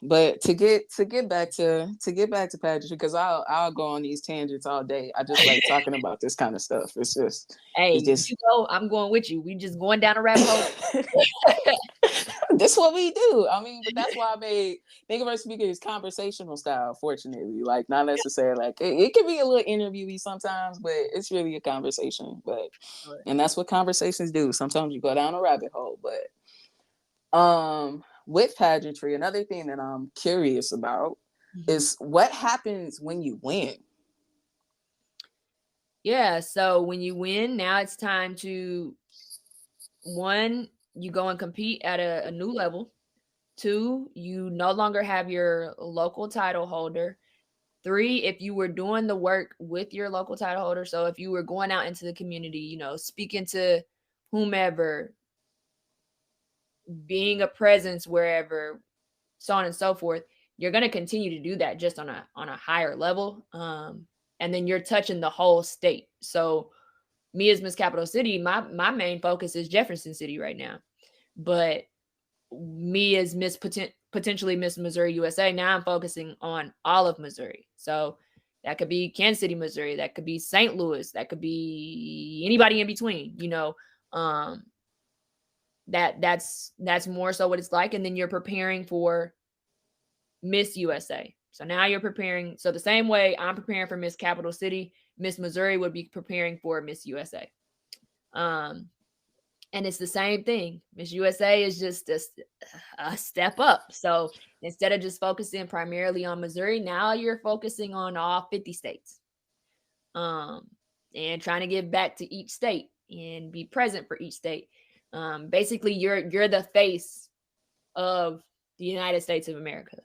But to get back to pageantry, because I'll go on these tangents all day. I just like talking about this kind of stuff. It's Hey, just you go, I'm going with you. We just going down a rabbit hole. this what we do. I mean, but that's why I made Think of Our Speakers conversational style. Fortunately, like not necessarily like it can be a little interviewy sometimes, but it's really a conversation. But and that's what conversations do. Sometimes you go down a rabbit hole, but with pageantry, another thing that I'm curious about is what happens when you win. Yeah, so when you win, now it's time to, one, you go and compete at a new level. Two, you no longer have your local title holder. Three, if you were doing the work with your local title holder, so if you were going out into the community, speaking to whomever, being a presence wherever, so on and so forth, you're going to continue to do that just on a higher level. And then you're touching the whole state. So me as Miss Capital City, my main focus is Jefferson City right now. But me as potentially Miss Missouri USA, now I'm focusing on all of Missouri. So that could be Kansas City, Missouri. That could be St. Louis. That could be anybody in between. Um, that's more so what it's like. And then you're preparing for Miss USA. So now you're preparing. So the same way I'm preparing for Miss Capital City, Miss Missouri would be preparing for Miss USA. Um, and it's the same thing. Miss USA is just a step up. So instead of just focusing primarily on Missouri, now you're focusing on all 50 states. And trying to give back to each state and be present for each state. Basically, you're the face of the United States of America.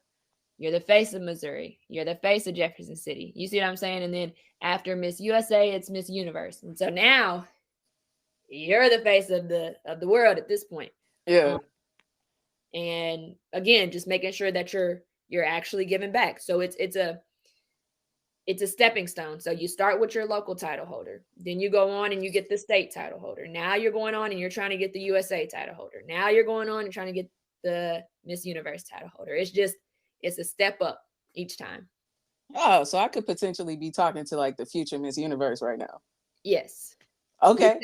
You're the face of Missouri. You're the face of Jefferson City. You see what I'm saying? And then after Miss USA, it's Miss Universe. And so now you're the face of the world at this point. Yeah. And again, just making sure that you're actually giving back. So it's a stepping stone. So you start with your local title holder. Then you go on and you get the state title holder. Now you're going on and you're trying to get the USA title holder. Now you're going on and trying to get the Miss Universe title holder. It's a step up each time. Oh, so I could potentially be talking to like the future Miss Universe right now. Yes. Okay.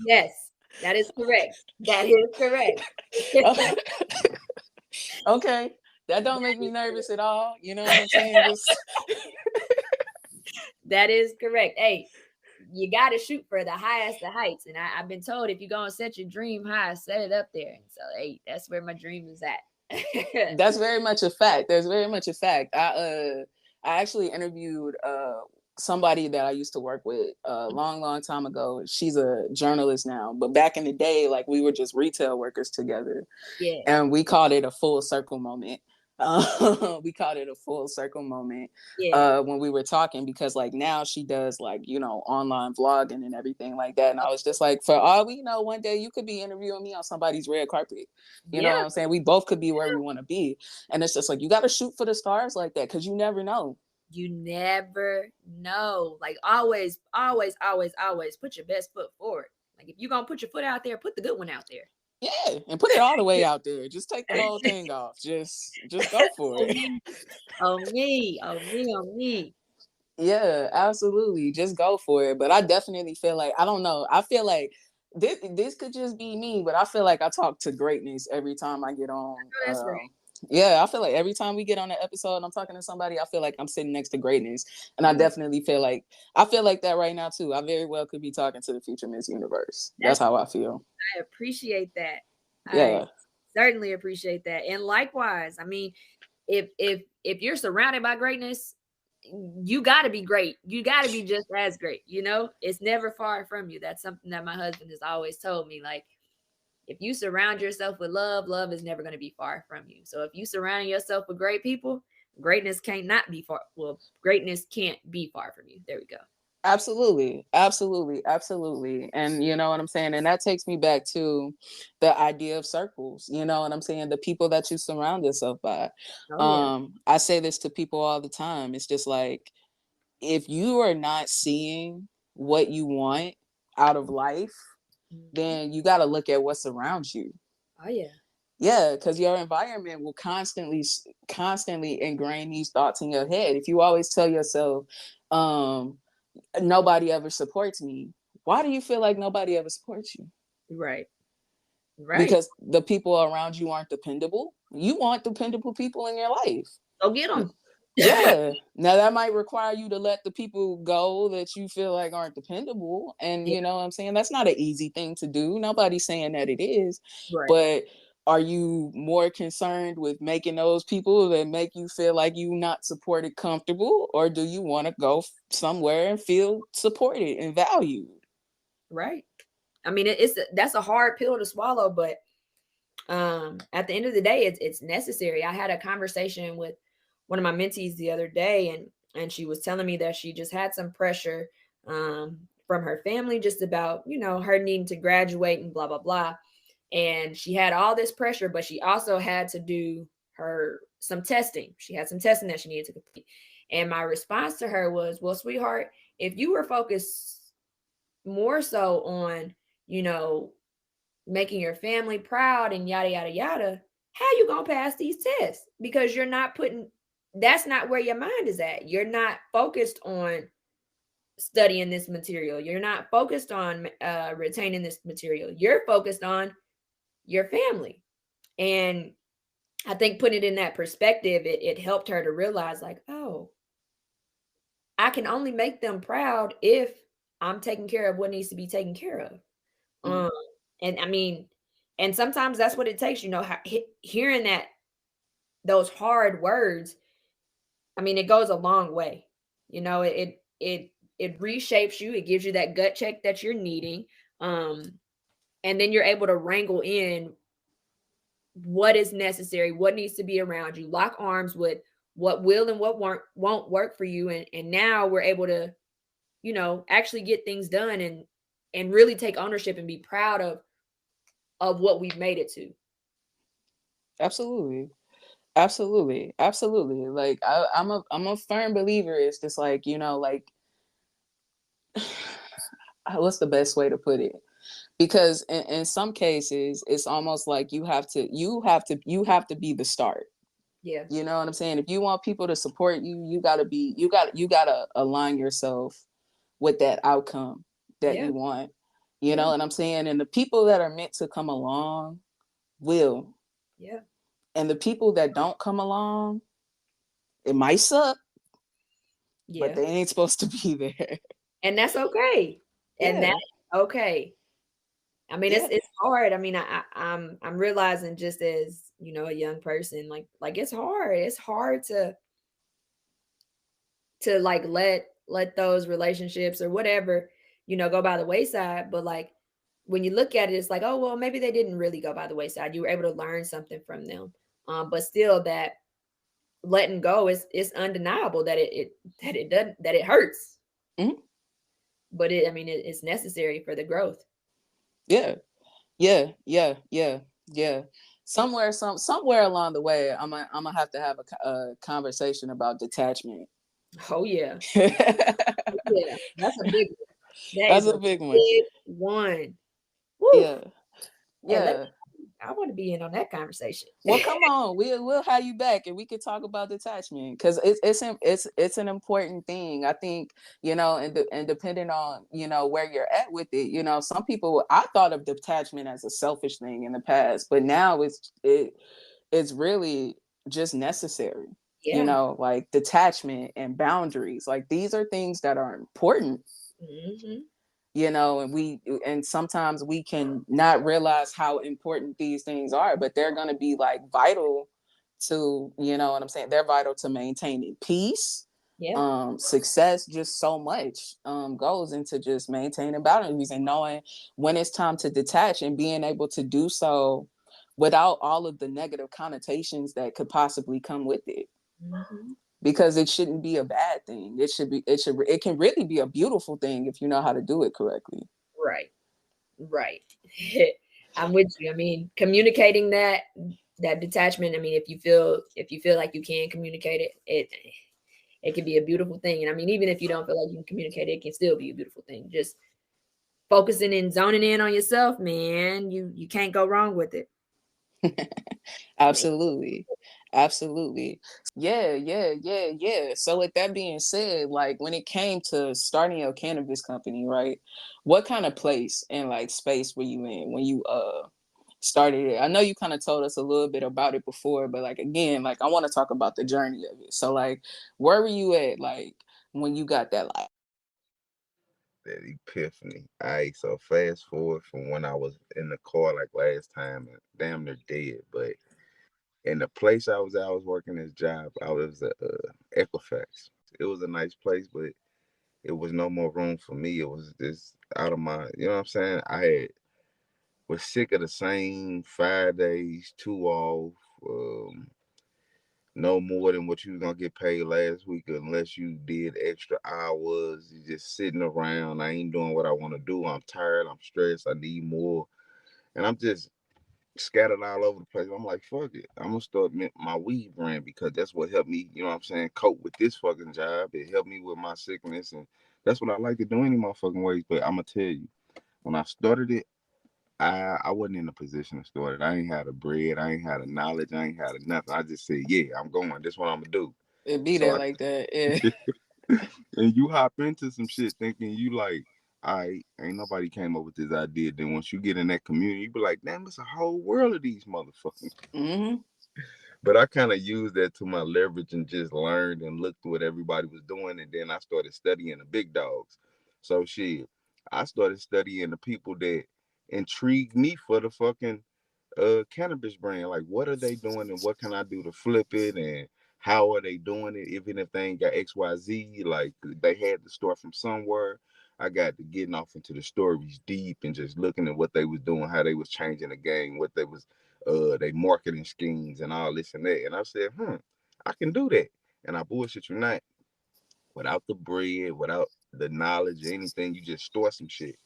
Yes, that is correct. That is correct. Okay. That don't make me nervous at all. You know what I'm saying? Just That is correct. Hey, you got to shoot for the highest of heights. And I've been told if you're going to set your dream high, set it up there. And so, hey, that's where my dream is at. that's very much a fact. That's very much a fact. I actually interviewed somebody that I used to work with a long time ago. She's a journalist now, but back in the day, like we were just retail workers together. Yeah. And we called it a full circle moment. We called it a full circle moment when we were talking, because like now she does like, online vlogging and everything like that. And I was just like, for all we know, one day you could be interviewing me on somebody's red carpet. You know what I'm saying? We both could be where we want to be. And it's just like, you got to shoot for the stars like that, because you never know. You never know. Like always put your best foot forward. Like if you're going to put your foot out there, put the good one out there. Yeah, and put it all the way out there. Just take the whole thing off. Just go for it. On me. Yeah, absolutely. Just go for it. But I definitely feel like, I don't know. I feel like this could just be me, but I feel like I talk to greatness every time I get on. That's right. Yeah, I feel like every time we get on an episode and I'm talking to somebody, I feel like I'm sitting next to greatness. And I definitely feel like that right now too. I very well could be talking to the future Miss Universe. That's how I feel. I appreciate that. Yeah. I certainly appreciate that. And likewise, I mean, if you're surrounded by greatness, you got to be great. You got to be just as great. It's never far from you. That's something that my husband has always told me. Like, if you surround yourself with love is never going to be far from you. So if you surround yourself with great people, greatness can't be far from you. There we go. Absolutely. And you know what I'm saying? And that takes me back to the idea of circles. You know what I'm saying? The people that you surround yourself by. I say this to people all the time. It's just like, if you are not seeing what you want out of life, then you got to look at what's around you. Oh yeah. Yeah, because your environment will constantly ingrain these thoughts in your head. If you always tell yourself, nobody ever supports me, why do you feel like nobody ever supports you? Right. Because the people around you aren't dependable. You want dependable people in your life. Go get them. Yeah. Now that might require you to let the people go that you feel like aren't dependable. And you know what I'm saying? That's not an easy thing to do. Nobody's saying that it is. Right. But are you more concerned with making those people that make you feel like you not supported comfortable? Or do you want to go somewhere and feel supported and valued? Right. I mean, that's a hard pill to swallow, but at the end of the day, it's necessary. I had a conversation with one of my mentees the other day, and she was telling me that she just had some pressure from her family just about, you know, her needing to graduate and blah blah blah. And she had all this pressure, but she also had to do some testing. She had some testing that she needed to complete. And my response to her was, well, sweetheart, if you were focused more so on, you know, making your family proud and yada yada yada, how you gonna pass these tests? Because you're not putting, that's not where your mind is at. You're not focused on studying this material. You're not focused on retaining this material. You're focused on your family. And I think putting it in that perspective, it helped her to realize, like, oh, I can only make them proud if I'm taking care of what needs to be taken care of. Mm-hmm. And I mean, and sometimes that's what it takes, you know, hearing those hard words. I mean, it goes a long way. You know, it reshapes you. It gives you that gut check that you're needing. And then you're able to wrangle in what is necessary, what needs to be around you, lock arms with what will and what won't work for you. And now we're able to, you know, actually get things done and really take ownership and be proud of what we've made it to. Absolutely. Absolutely. Like I'm a firm believer. It's just like, you know, like what's the best way to put it? Because in some cases it's almost like you have to be the start. Yeah. You know what I'm saying? If you want people to support you, you gotta align yourself with that outcome that Yeah. you want. You Yeah. know what I'm saying? And the people that are meant to come along will. Yeah. And the people that don't come along, it might suck, but Yeah. they ain't supposed to be there. And that's okay. And Yeah. that's okay. I mean, Yeah. it's hard. I mean, I'm realizing just as, you know, a young person, like it's hard. It's hard to like let those relationships or whatever, you know, go by the wayside. But like when you look at it, it's like, oh well, maybe they didn't really go by the wayside. You were able to learn something from them. But still that letting go is undeniable that it doesn't, that it hurts. Mhm. But I mean, it's necessary for the growth. Yeah. Yeah. Somewhere along the way, I'm gonna have to have a conversation about detachment. Oh yeah. That's Yeah. That's a big one. That is a a big one. big one. Woo. Yeah. And Yeah. I want to be in on that conversation. Well, come on, we'll have you back and we could talk about detachment because it's an important thing. I think, you know, and depending on, you know, where you're at with it, you know, some people, I thought of detachment as a selfish thing in the past, but now it's really just necessary. You Yeah. know, like detachment and boundaries, like these are things that are important. Hmm. You know, and sometimes we can not realize how important these things are, but they're going to be like vital to, you know what I'm saying, they're vital to maintaining peace, Yeah. success. Just so much goes into just maintaining boundaries and knowing when it's time to detach and being able to do so without all of the negative connotations that could possibly come with it, Hmm. because it shouldn't be a bad thing. It can really be a beautiful thing if you know how to do it correctly. Right. Right. I'm with you. I mean, communicating that detachment. I mean, if you feel like you can communicate it can be a beautiful thing. And I mean, even if you don't feel like you can communicate it, it can still be a beautiful thing. Just focusing and zoning in on yourself, man. You can't go wrong with it. Absolutely. Absolutely. Yeah. So with that being said, like when it came to starting your cannabis company, right? What kind of place and like space were you in when you started it? I know you kind of told us a little bit about it before, but like again, like I want to talk about the journey of it. So like where were you at like when you got that like That epiphany. Alright, so fast forward from when I was in the car like last time and damn near dead. But in the place I was working this job. I was at Equifax. It was a nice place, but it was no more room for me. It was just out of my, you know what I'm saying? I had was sick of the same 5 days, two off, no more than what you was gonna get paid last week unless you did extra hours. You just sitting around. I ain't doing what I want to do. I'm tired. I'm stressed. I need more, and I'm just scattered all over the place. I'm like, fuck it. I'm gonna start my weed brand because that's what helped me, you know what I'm saying, cope with this fucking job. It helped me with my sickness, and that's what I like to do any motherfucking ways. But I'm gonna tell you, when I started it, I wasn't in a position to start it. I ain't had a bread, I ain't had a knowledge, I ain't had a nothing. I just said, yeah, I'm going. This what I'm gonna do. it be So there I like that? Yeah. and you hop into some shit thinking you like, all right, ain't nobody came up with this idea. Then once you get in that community, you be like, damn, it's a whole world of these motherfuckers. Mm-hmm. But I kind of used that to my leverage and just learned and looked what everybody was doing. And then I started studying the big dogs. So shit, I started studying the people that intrigued me for the fucking cannabis brand. Like what are they doing and what can I do to flip it and how are they doing it? Even if they ain't got XYZ, like they had to start from somewhere. I got to getting off into the stories deep and just looking at what they was doing, how they was changing the game, what they was they marketing schemes and all this and that. And I said, I can do that. And I bullshit you not. Without the bread, without the knowledge or anything, you just store some shit.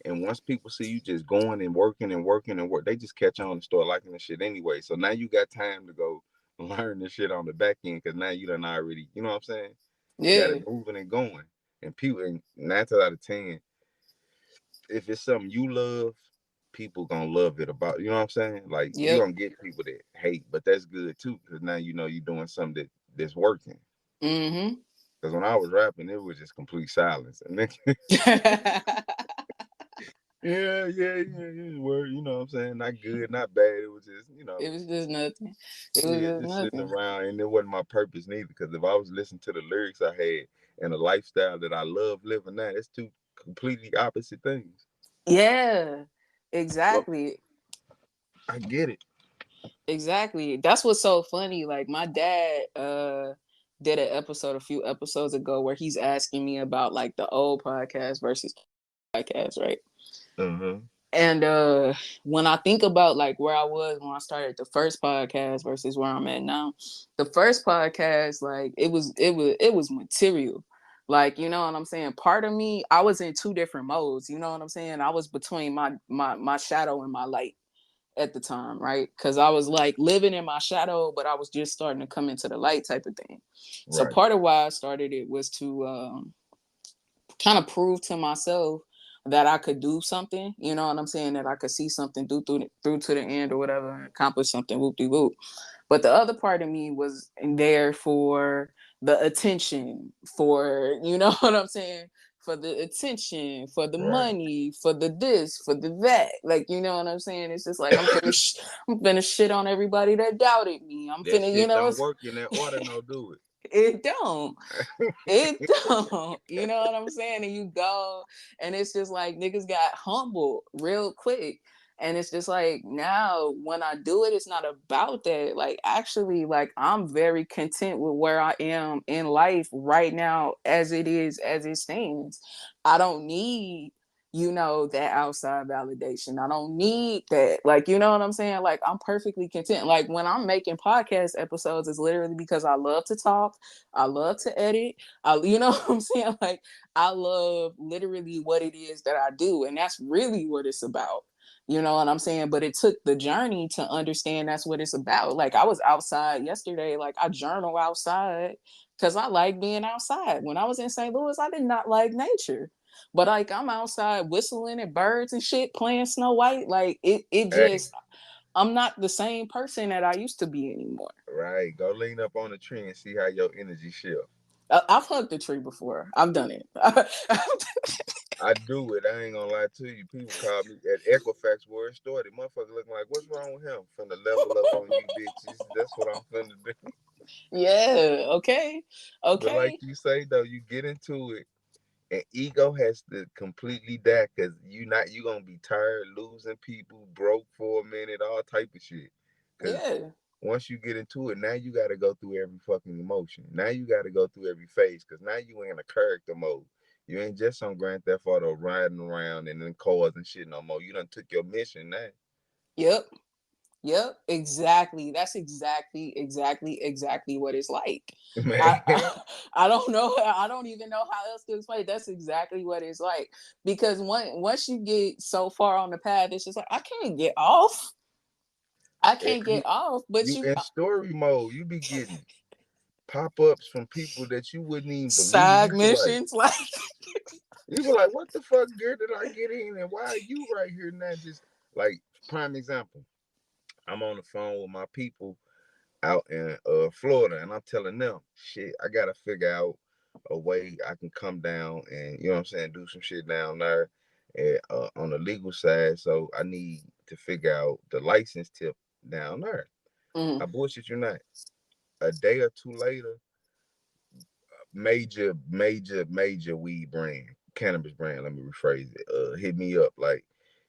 And once people see you just going and working and working and work, they just catch on and start liking the shit anyway. So now you got time to go learn this shit on the back end because now you done already, you know what I'm saying? Got Yeah. it moving and going. And people, and 9 out of 10, if it's something you love, people gonna love it about, you know what I'm saying? Like you Yep. gonna get people that hate, but that's good too because now you know you're doing something that's working. Mm-hmm. Because when I was rapping, it was just complete silence, and then yeah, word, you know what I'm saying? Not good, not bad. It was just, It was just nothing. It was yeah, just just sitting nothing. around, and it wasn't my purpose neither. Because if I was listening to the lyrics I had and the lifestyle that I love living now, it's two completely opposite things. Yeah. So Exactly. I get it. Exactly. That's what's so funny. Like my dad did an episode a few episodes ago where he's asking me about like the old podcast versus podcast, right? Uh-huh. And when I think about like where I was when I started the first podcast versus where I'm at now, the first podcast, like it was material. Like, you know what I'm saying? Part of me, I was in two different modes, you know what I'm saying? I was between my shadow and my light at the time, right? Because I was like living in my shadow, but I was just starting to come into the light type of thing. So Right. part of why I started it was to kind of prove to myself that I could do something, you know what I'm saying? That I could see something through to the end or whatever, and accomplish something, whoop de whoop. But the other part of me was there for the attention, for you know what I'm saying, for the attention, for the Right. money, for the this, for the that. Like you know what I'm saying? It's just like I'm finna shit on everybody that doubted me. I'm That finna, you shit know, don't work in that order, no do it don't. It it. don't. You know what I'm saying? And you go, and it's just like niggas got humbled real quick. And it's just like now when I do it, it's not about that. Like actually, like I'm very content with where I am in life right now as it is, as it stands. I don't need, you know, that outside validation. I don't need that. Like, you know what I'm saying? Like I'm perfectly content. Like when I'm making podcast episodes, it's literally because I love to talk. I love to edit. You know what I'm saying? Like, I love literally what it is that I do. And that's really what it's about. You know what I'm saying? But it took the journey to understand that's what it's about. Like, I was outside yesterday. Like, I journal outside because I like being outside. When I was in St. Louis, I did not like nature. But like I'm outside whistling at birds and shit, playing Snow White. Like it Hey, just I'm not the same person that I used to be anymore. Right. Go lean up on the tree and see how your energy shift. I've hugged the tree before. I've done it. I do it. I ain't gonna lie to you. People call me at Equifax where it started. Motherfucker looking like, what's wrong with him? Finna level up on you bitches. That's what I'm finna do. Yeah. Okay. But like Okay. you say though, you get into it and ego has to completely die because you gonna be tired, losing people, broke for a minute, all type of shit. Cause Yeah. once you get into it, now you gotta go through every fucking emotion. Now you gotta go through every phase because now you in a character mode. You ain't just on Grand Theft Auto riding around and then cars and shit no more. You done took your mission now. Yep. Yep, exactly. That's exactly what it's like. I, Man, I I don't know. I don't even know how else to explain. That's exactly what it's like. Because once you get so far on the path, it's just like I can't get off. I can't you get off. But you you in story mode. You be getting pop-ups from people that you wouldn't even believe. side missions, like You be like, what the fuck gear did I get in and why are you right here now? Just like prime example. I'm on the phone with my people out in Florida, and I'm telling them, shit, I gotta figure out a way I can come down and you know what I'm saying, do some shit down there and, on the legal side. So I need to figure out the license tip down there. I mm, bullshit you not. A day or two later, major weed brand, cannabis brand. Let me rephrase it. Hit me up like,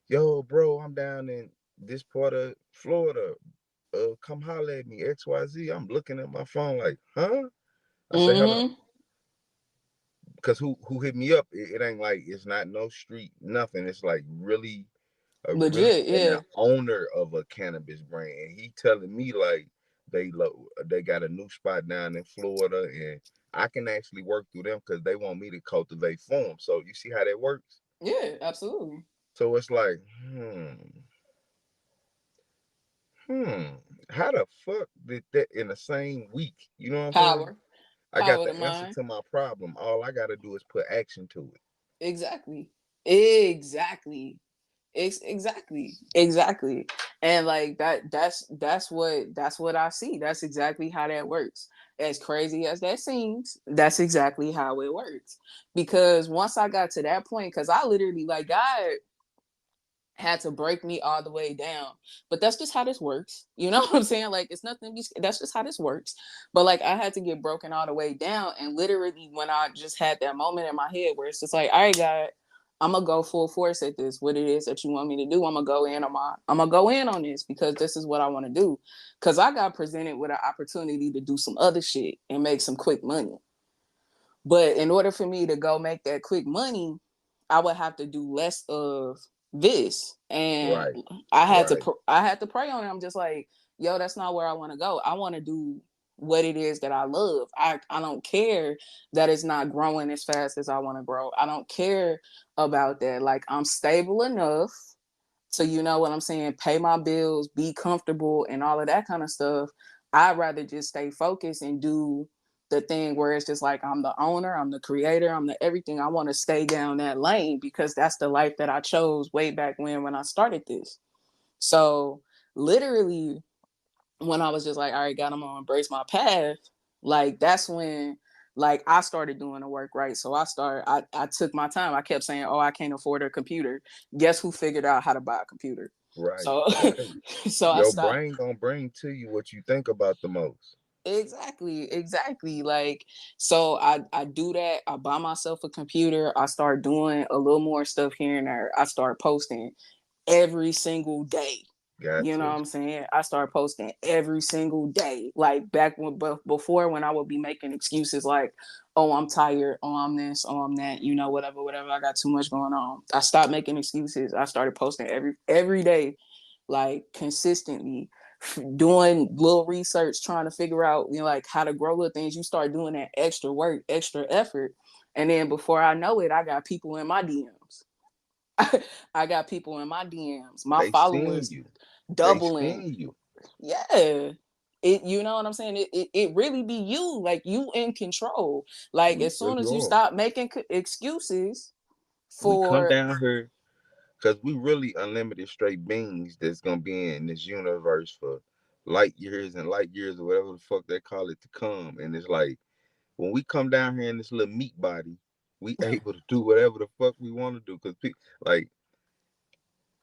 yo, bro, I'm down in this part of Florida. Come holler at me, XYZ. I'm looking at my phone like, huh? I say, hold on. mm-hmm. Because who hit me up, it ain't like it's not no street, nothing. It's like really Legit, and yeah. the owner of a cannabis brand. And he telling me like they got a new spot down in Florida and I can actually work through them because they want me to cultivate for them. So you see how that works? Yeah, absolutely. So it's like, how the fuck did that in the same week? You know what I'm saying? Power. I got Power the to answer mind. to my problem. All I got to do is put action to it. Exactly. Exactly. Exactly. And like that's what I see. That's exactly how that works. As crazy as that seems, that's exactly how it works. Because once I got to that point, because I literally like God had to break me all the way down. But that's just how this works. You know what I'm saying? Like it's nothing that's just how this works. But like I had to get broken all the way down. And literally when I just had that moment in my head where it's just like, all right, God, I'm gonna go full force at this. What it is that you want me to do, I'm gonna go in on this because this is what I want to do. Cause I got presented with an opportunity to do some other shit and make some quick money. But in order for me to go make that quick money, I would have to do less of this. And Right. Right. I had to pray on it. I'm just like, yo, that's not where I want to go. I want to do what it is that I love. I don't care that it's not growing as fast as I want to grow. I don't care about that. Like I'm stable enough to, you know what I'm saying, pay my bills, be comfortable and all of that kind of stuff. I'd rather just stay focused and do the thing where it's just like I'm the owner, I'm the creator, I'm the everything. I want to stay down that lane because that's the life that I chose way back when I started this. So literally when I was just like, all right, God, I'm gonna embrace my path, like that's when like I started doing the work, right? So I took my time. I kept saying, oh, I can't afford a computer. Guess who figured out how to buy a computer? Right. So Right. so I Your stopped. brain gonna bring to you what you think about the most. Exactly. Like, so I do that. I buy myself a computer. I start doing a little more stuff here and there. I start posting every single day. Got You know what to. I'm saying? I start posting every single day. Like back when, before when I would be making excuses like, oh, I'm tired. Oh, I'm this. Oh, I'm that. You know, whatever. I got too much going on. I stopped making excuses. I started posting every day, like consistently, doing little research, trying to figure out, you know, like how to grow little things. You start doing that extra work, extra effort, and then before I know it, I got people in my DMs. I got people in my DMs. My They seen followers you. They doubling. seen you. Yeah. You know what I'm saying? It really be you, like you in control. Like We as sure soon as you you are. stop making excuses We come for down here. because we really unlimited straight beings that's gonna be in this universe for light years and light years or whatever the fuck they call it to come. And it's like when we come down here in this little meat body, we able to do whatever the fuck we want to do. Cause like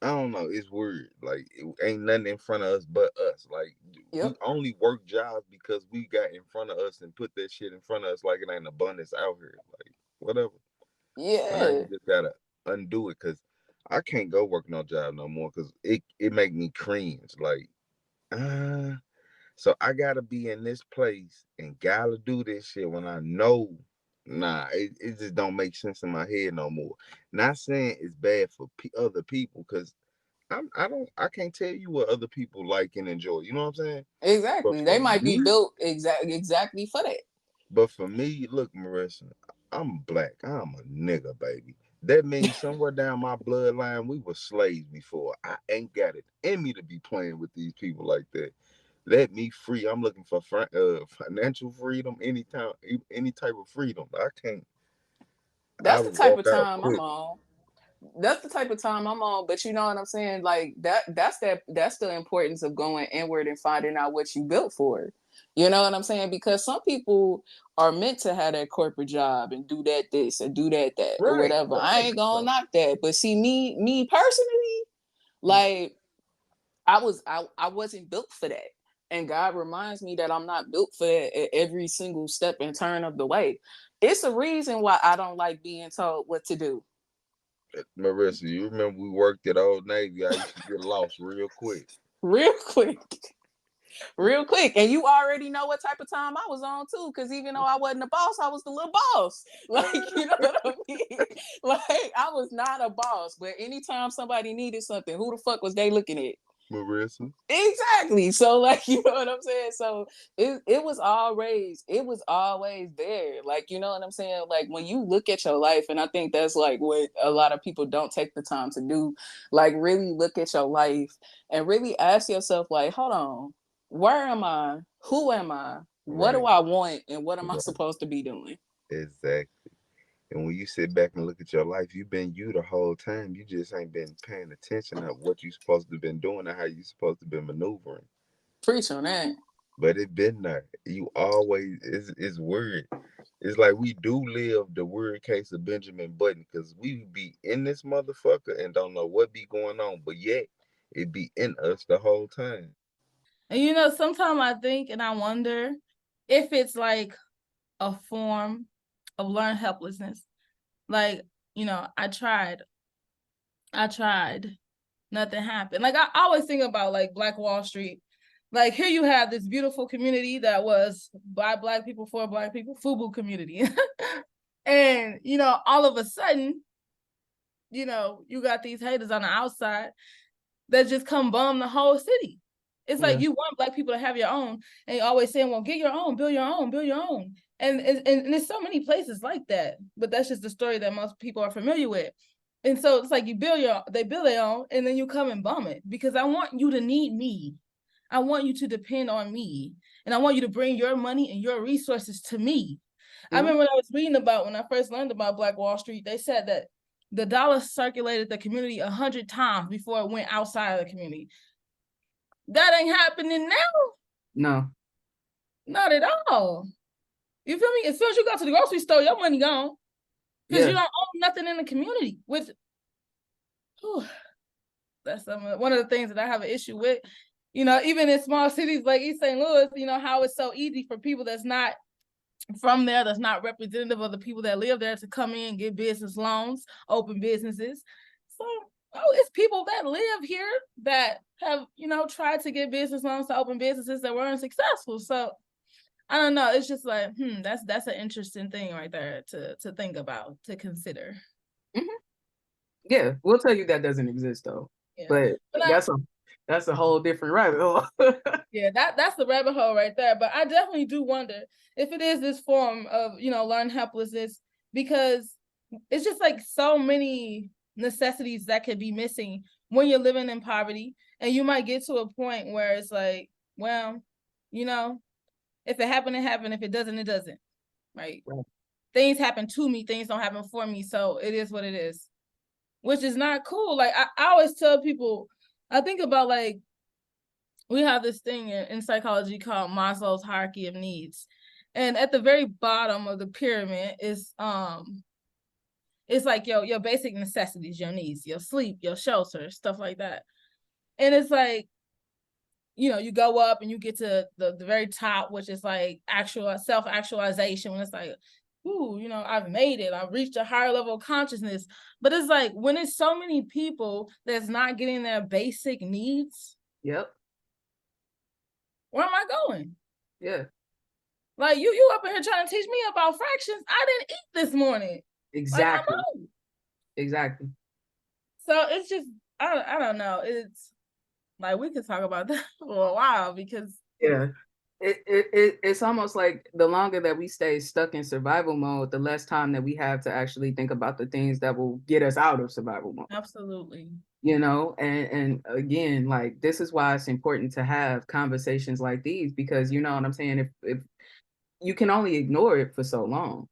I don't know, it's weird. Like it ain't nothing in front of us but us. Like we Yep. only work jobs because we got in front of us and put that shit in front of us like it ain't abundance out here. Like whatever. So now you Yeah. just gotta undo it because I can't go work no job no more because it make me cringe. Like, uh, so I gotta be in this place and gotta do this shit when I know, nah, it just don't make sense in my head no more. Not saying it's bad for other people because I can't tell you what other people like and enjoy. You know what I'm saying? But Exactly. They for might be me, built exactly for that. look, Marissa, I'm black. I'm a nigga, baby. That means somewhere down my bloodline, we were slaves before. I ain't got it in me to be playing with these people like that. Let me free. I'm looking for financial freedom, anytime, any type of freedom. I can't. I That's the will type walk of out time I'm quick. on. That's the type of time I'm on. But you know what I'm saying? Like that's the importance of going inward and finding out what you built for. You know what I'm saying? Because some people are meant to have that corporate job and do that this and do that or Right, whatever. I right. ain't gonna So, knock that. But see me personally, mm, like I wasn't built for that. And God reminds me that I'm not built for that at every single step and turn of the way. It's a reason why I don't like being told what to do. Marissa, you remember we worked at Old Navy? I used to get lost real quick. Real quick. Real quick. And you already know what type of time I was on too. Cause even though I wasn't a boss, I was the little boss. Like, you know what I mean? Like I was not a boss, but anytime somebody needed something, who the fuck was they looking at? Marissa. Exactly. So like you know what I'm saying? So it was always there. Like you know what I'm saying? Like when you look at your life, and I think that's like what a lot of people don't take the time to do, like really look at your life and really ask yourself, like, hold on, where am I? Who am I? What do Right, I want? And what am I right. supposed to be doing? Exactly. And when you sit back and look at your life, you've been you the whole time. You just ain't been paying attention of what you supposed to been doing and how you supposed to be maneuvering. Preach on that. But it been there. You always it's weird. It's like we do live the weird case of Benjamin Button because we be in this motherfucker and don't know what be going on, but yet it be in us the whole time. And sometimes I think and I wonder if it's like a form of learned helplessness. Like, I tried, nothing happened. Like I always think about like Black Wall Street. Like here you have this beautiful community that was by Black people for Black people, FUBU community. And, all of a sudden, you got these haters on the outside that just come bum the whole city. It's like Yeah. you want Black people to have your own, and you always saying, "Well, get your own, build your own, build your own." And there's so many places like that, but that's just the story that most people are familiar with. And so it's like they build their own, and then you come and bum it because I want you to need me. I want you to depend on me, and I want you to bring your money and your resources to me. I Mm-hmm. remember when I first learned about Black Wall Street, they said that the dollar circulated the community 100 times before it went outside of the community. That ain't happening now. No. Not at all. You feel me? As soon as you go to the grocery store, your money gone because Yeah. you don't own nothing in the community. That's one of the things that I have an issue with. Even in small cities like East St. Louis, how it's so easy for people that's not from there, that's not representative of the people that live there, to come in and get business loans, open businesses. So, it's people that live here that have, tried to get business loans to open businesses that weren't successful. So I don't know. It's just like, that's an interesting thing right there to think about, to consider. Mm-hmm. Yeah, we'll tell you that doesn't exist though. Yeah. But that's a whole different rabbit hole. Yeah, that's the rabbit hole right there. But I definitely do wonder if it is this form of, learned helplessness, because it's just like so many necessities that could be missing when you're living in poverty. And you might get to a point where it's like, well, if it happened, it happened. If it doesn't, it doesn't. Right? Things happen to me. Things don't happen for me. So it is what it is. which is not cool. Like I always tell people, I think about like, we have this thing in psychology called Maslow's hierarchy of needs. And at the very bottom of the pyramid is it's like your basic necessities, your needs, your sleep, your shelter, stuff like that. And it's like, you know, you go up and you get to the very top, which is like actual self-actualization, when it's like, ooh, you know, I've made it, I've reached a higher level of consciousness. But it's like, when it's so many people that's not getting their basic needs, Yep. where am I going? Yeah. Like you up in here trying to teach me about fractions. I didn't eat this morning. Exactly. Like, exactly. So it's just, I don't know. It's like, we could talk about that for a while, because yeah, it's almost like the longer that we stay stuck in survival mode, the less time that we have to actually think about the things that will get us out of survival mode. Absolutely. You know, and again, like, this is why it's important to have conversations like these, because, you know what I'm saying, if you can only ignore it for so long,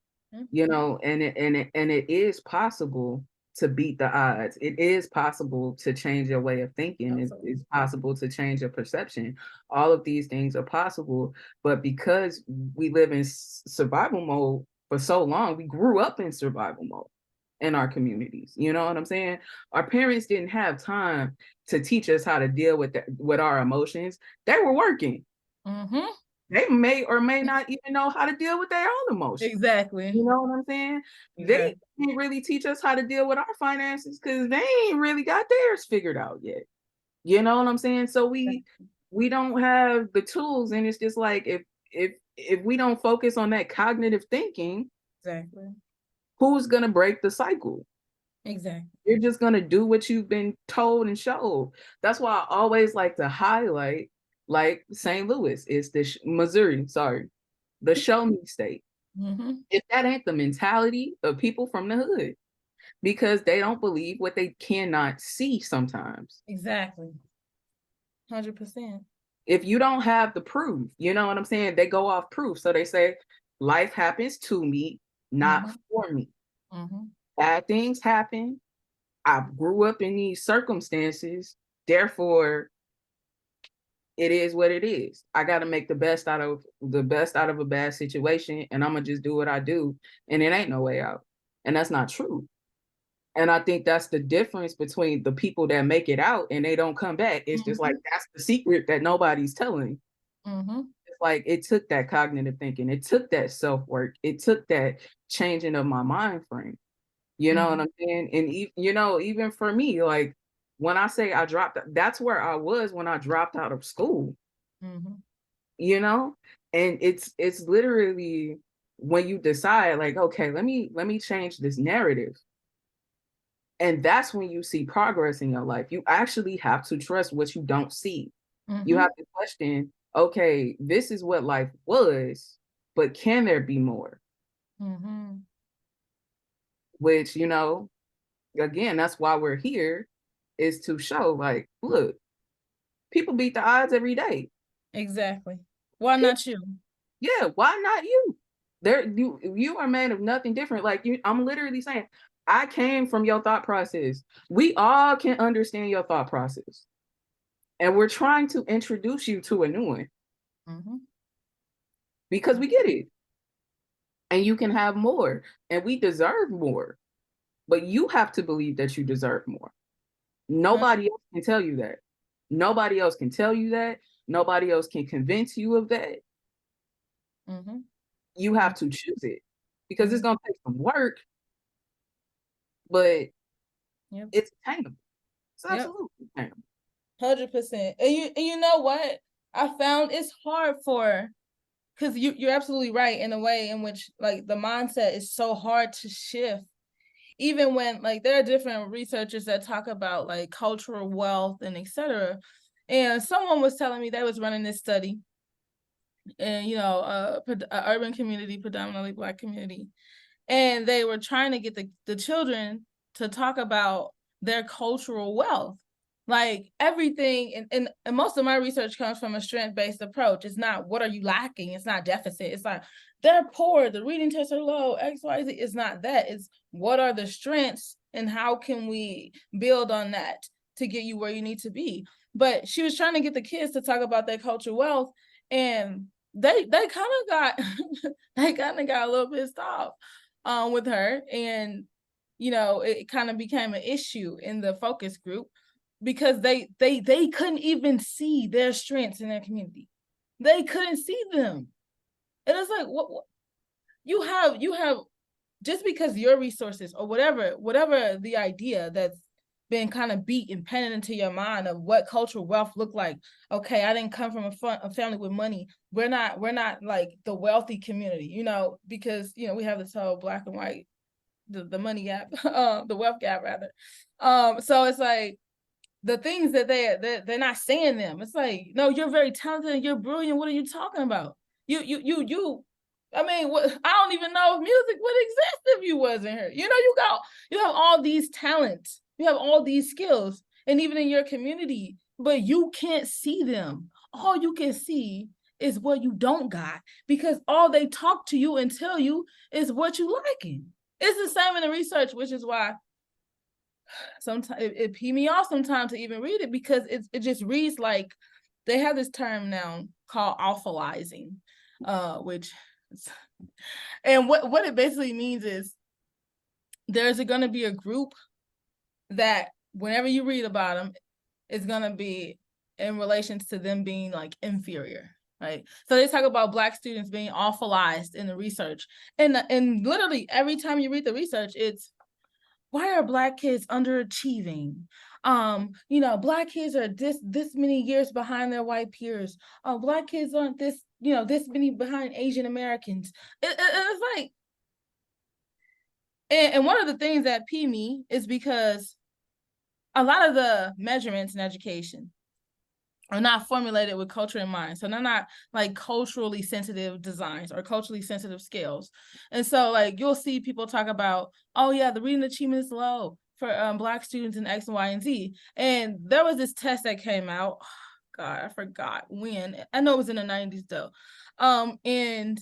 you know, and it is possible to beat the odds. It is possible to change your way of thinking. It's possible to change your perception. All of these things are possible, but because we live in survival mode for so long, we grew up in survival mode in our communities. You know what I'm saying? Our parents didn't have time to teach us how to deal with our emotions. They were working. They may or may not even know how to deal with their own emotions. Exactly. You know what I'm saying? Exactly. They didn't really teach us how to deal with our finances because they ain't really got theirs figured out yet. You know what I'm saying? So we don't have the tools, and it's just like, if we don't focus on that cognitive thinking, exactly, who's gonna break the cycle? Exactly. You're just gonna do what you've been told and showed. That's why I always like to highlight, like, St. Louis is Missouri, sorry, the show me state. If that ain't the mentality of people from the hood, because they don't believe what they cannot see sometimes. Exactly. 100%. If you don't have the proof, you know what I'm saying? They go off proof. So they say, life happens to me, not for me. Bad things happen. I grew up in these circumstances. Therefore, it is what it is. I got to make the best out of a bad situation, and I'm gonna just do what I do, and it ain't no way out. And that's not true. And I think that's the difference between the people that make it out and they don't come back. It's just like, that's the secret that nobody's telling. It's like, it took that cognitive thinking, it took that self-work, it took that changing of my mind frame. You know what I'm saying? And you know, even for me, like, when I say I dropped, that's where I was when I dropped out of school. You know, and it's literally when you decide, like, okay, let me change this narrative. And that's when you see progress in your life. You actually have to trust what you don't see. You have to question, okay, this is what life was, but can there be more? Which, you know, again, that's why we're here, is to show, like, look, people beat the odds every day. Exactly. Why not you? Yeah, why not you? You are made of nothing different. Like, I'm literally saying, I came from your thought process. We all can understand your thought process. And we're trying to introduce you to a new one. Because we get it. And you can have more. And we deserve more. But you have to believe that you deserve more. Nobody else can tell you that. Nobody else can tell you that. Nobody else can convince you of that. You have to choose it. Because it's going to take some work. But it's attainable. It's absolutely attainable. 100%. And you know what? I found it's hard because you're absolutely right, in a way in which, like, the mindset is so hard to shift. Even when, like, there are different researchers that talk about, like, cultural wealth and etc. And someone was telling me they was running this study in, you know, a urban community, predominantly Black community. And they were trying to get the children to talk about their cultural wealth. Like, everything, and most of my research comes from a strength-based approach. It's not, what are you lacking? It's not deficit. It's like, they're poor, the reading tests are low, X, Y, Z. It's not that. It's, what are the strengths and how can we build on that to get you where you need to be. But she was trying to get the kids to talk about their cultural wealth, and they kind of got they kind of got a little pissed off with her, and it kind of became an issue in the focus group because they couldn't even see their strengths in their community. They couldn't see them. And it's like, what you have just because your resources or whatever the idea that's been kind of beat and pented into your mind of what cultural wealth looked like. Okay, I didn't come from a family with money. We're not like the wealthy community, because we have this whole black and white, the money gap, the wealth gap rather. So it's like the things that they're not saying them. It's like, no, you're very talented and you're brilliant. What are you talking about? I mean, I don't even know if music would exist if you wasn't here. You have all these talents, you have all these skills, and even in your community, but you can't see them. All you can see is what you don't got, because all they talk to you and tell you is what you liking. It's the same in the research, which is why sometimes it pee me off sometimes to even read it, because it just reads like they have this term now called awfulizing, and what it basically means is there's going to be a group that whenever you read about them, it's going to be in relations to them being like inferior, right? So they talk about Black students being awfulized in the research, and literally every time you read the research, it's, why are Black kids underachieving? Black kids are this many years behind their white peers. Black kids aren't this many behind Asian Americans. It's like, and one of the things that pee me is because a lot of the measurements in education are not formulated with culture in mind. So they're not like culturally sensitive designs or culturally sensitive scales. And so like you'll see people talk about, oh yeah, the reading achievement is low for Black students in X and Y and Z. And there was this test that came out, God, I forgot when. I know it was in the 90s though. And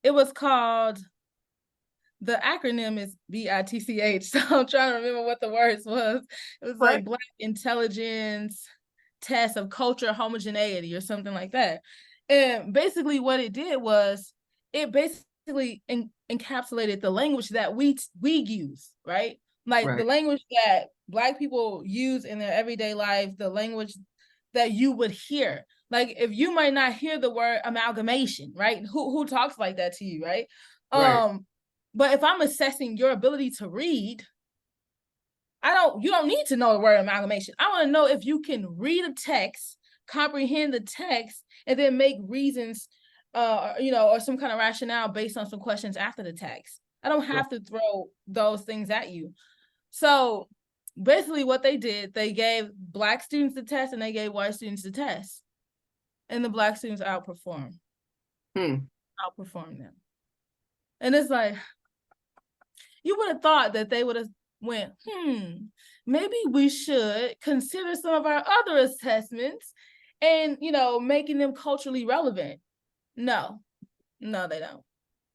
it was called, the acronym is BITCH. So I'm trying to remember what the words was. It was like Black Intelligence Test of Culture Homogeneity or something like that. And basically what it did was it basically encapsulated the language that we use, right? Like the language that Black people use in their everyday life, the language that you would hear. Like if you might not hear the word amalgamation, right? Who talks like that to you, right? But if I'm assessing your ability to read, you don't need to know the word amalgamation. I want to know if you can read a text, comprehend the text, and then make reasons, or some kind of rationale based on some questions after the text. I don't have to throw those things at you. So basically what they did, they gave Black students the test and they gave white students the test. And the Black students outperformed them. And it's like, you would have thought that they would have went, maybe we should consider some of our other assessments and, making them culturally relevant. No, they don't.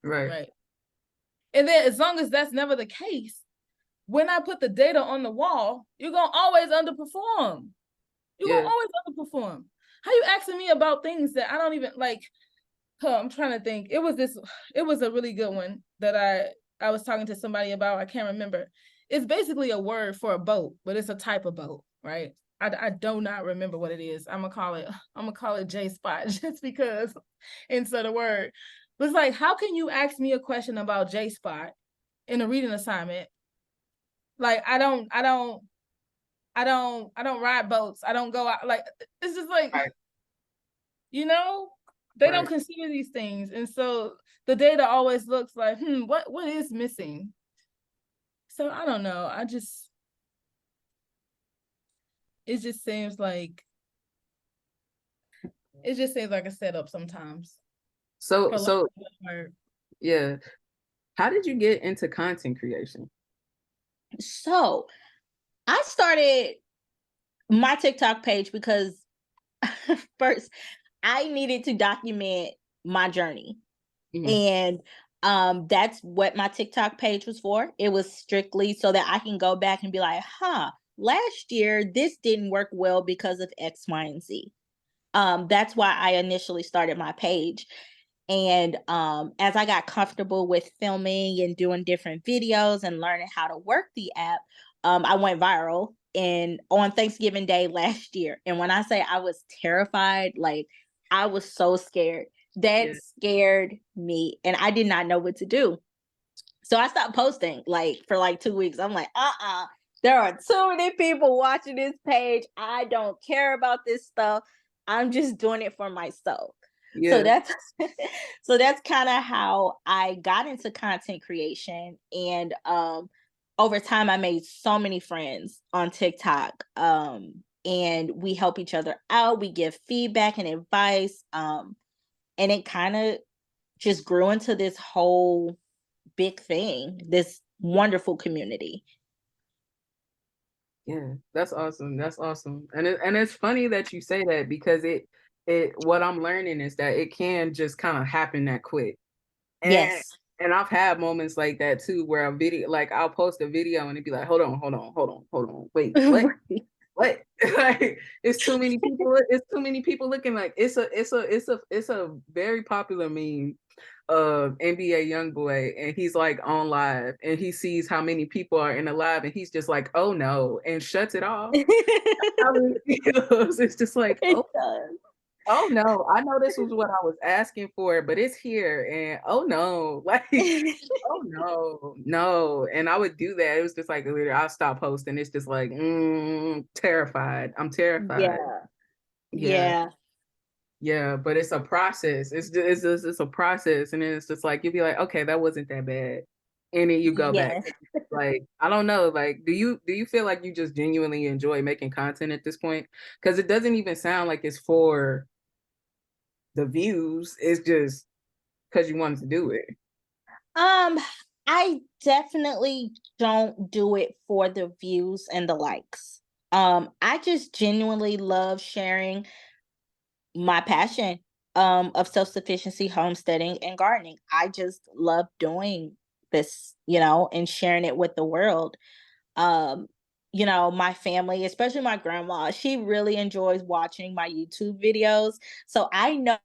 Right. And then as long as that's never the case, when I put the data on the wall, you're going to always underperform. You're going to always underperform. How you asking me about things that I don't even like? I'm trying to think. It was a really good one that I was talking to somebody about. I can't remember. It's basically a word for a boat, but it's a type of boat, right? I do not remember what it is. I'm gonna call it J-Spot just because insert a word. But it's like, how can you ask me a question about J-Spot in a reading assignment? Like I don't ride boats. I don't go out. Like it's just like, they don't consider these things. And so the data always looks like, what is missing? So I don't know. It just seems like a setup sometimes. So yeah. How did you get into content creation? So I started my TikTok page because first I needed to document my journey. And That's what my TikTok page was for. It was strictly so that I can go back and be like, last year this didn't work well because of X, Y, and Z. That's why I initially started my page. And as I got comfortable with filming and doing different videos and learning how to work the app, I went viral on Thanksgiving Day last year. And when I say I was terrified, like I was so scared. That scared me, and I did not know what to do. So I stopped posting for 2 weeks. I'm like, there are too many people watching this page. I don't care about this stuff. I'm just doing it for myself. So that's kind of how I got into content creation. And over time I made so many friends on TikTok. And we help each other out. We give feedback and advice. And it kind of just grew into this whole big thing, this wonderful community. Yeah, that's awesome. That's awesome. And it's funny that you say that, because it what I'm learning is that it can just kind of happen that quick. And I've had moments like that too, where a video, like I'll post a video and it'd be like, hold on, wait, what? What? Like, it's too many people. It's too many people looking. Like it's a very popular meme of NBA YoungBoy, and he's like on live, and he sees how many people are in the live, and he's just like, oh no, and shuts it off. It's just like, oh no, I know this was what I was asking for, but it's here, and oh no, like, oh no. And I would do that. It was just like, I'll stop posting. It's just like, terrified. I'm terrified. Yeah, but it's a process. It's a process, and then it's just like, you'd be like, okay, that wasn't that bad, and then you go back. Like, I don't know. Like, do you feel like you just genuinely enjoy making content at this point? Because it doesn't even sound like it's for the views. It's just because you wanted to do it. I definitely don't do it for the views and the likes. I just genuinely love sharing my passion of self-sufficiency, homesteading, and gardening. I just love doing this, and sharing it with the world. My family, especially my grandma, she really enjoys watching my YouTube videos. So I know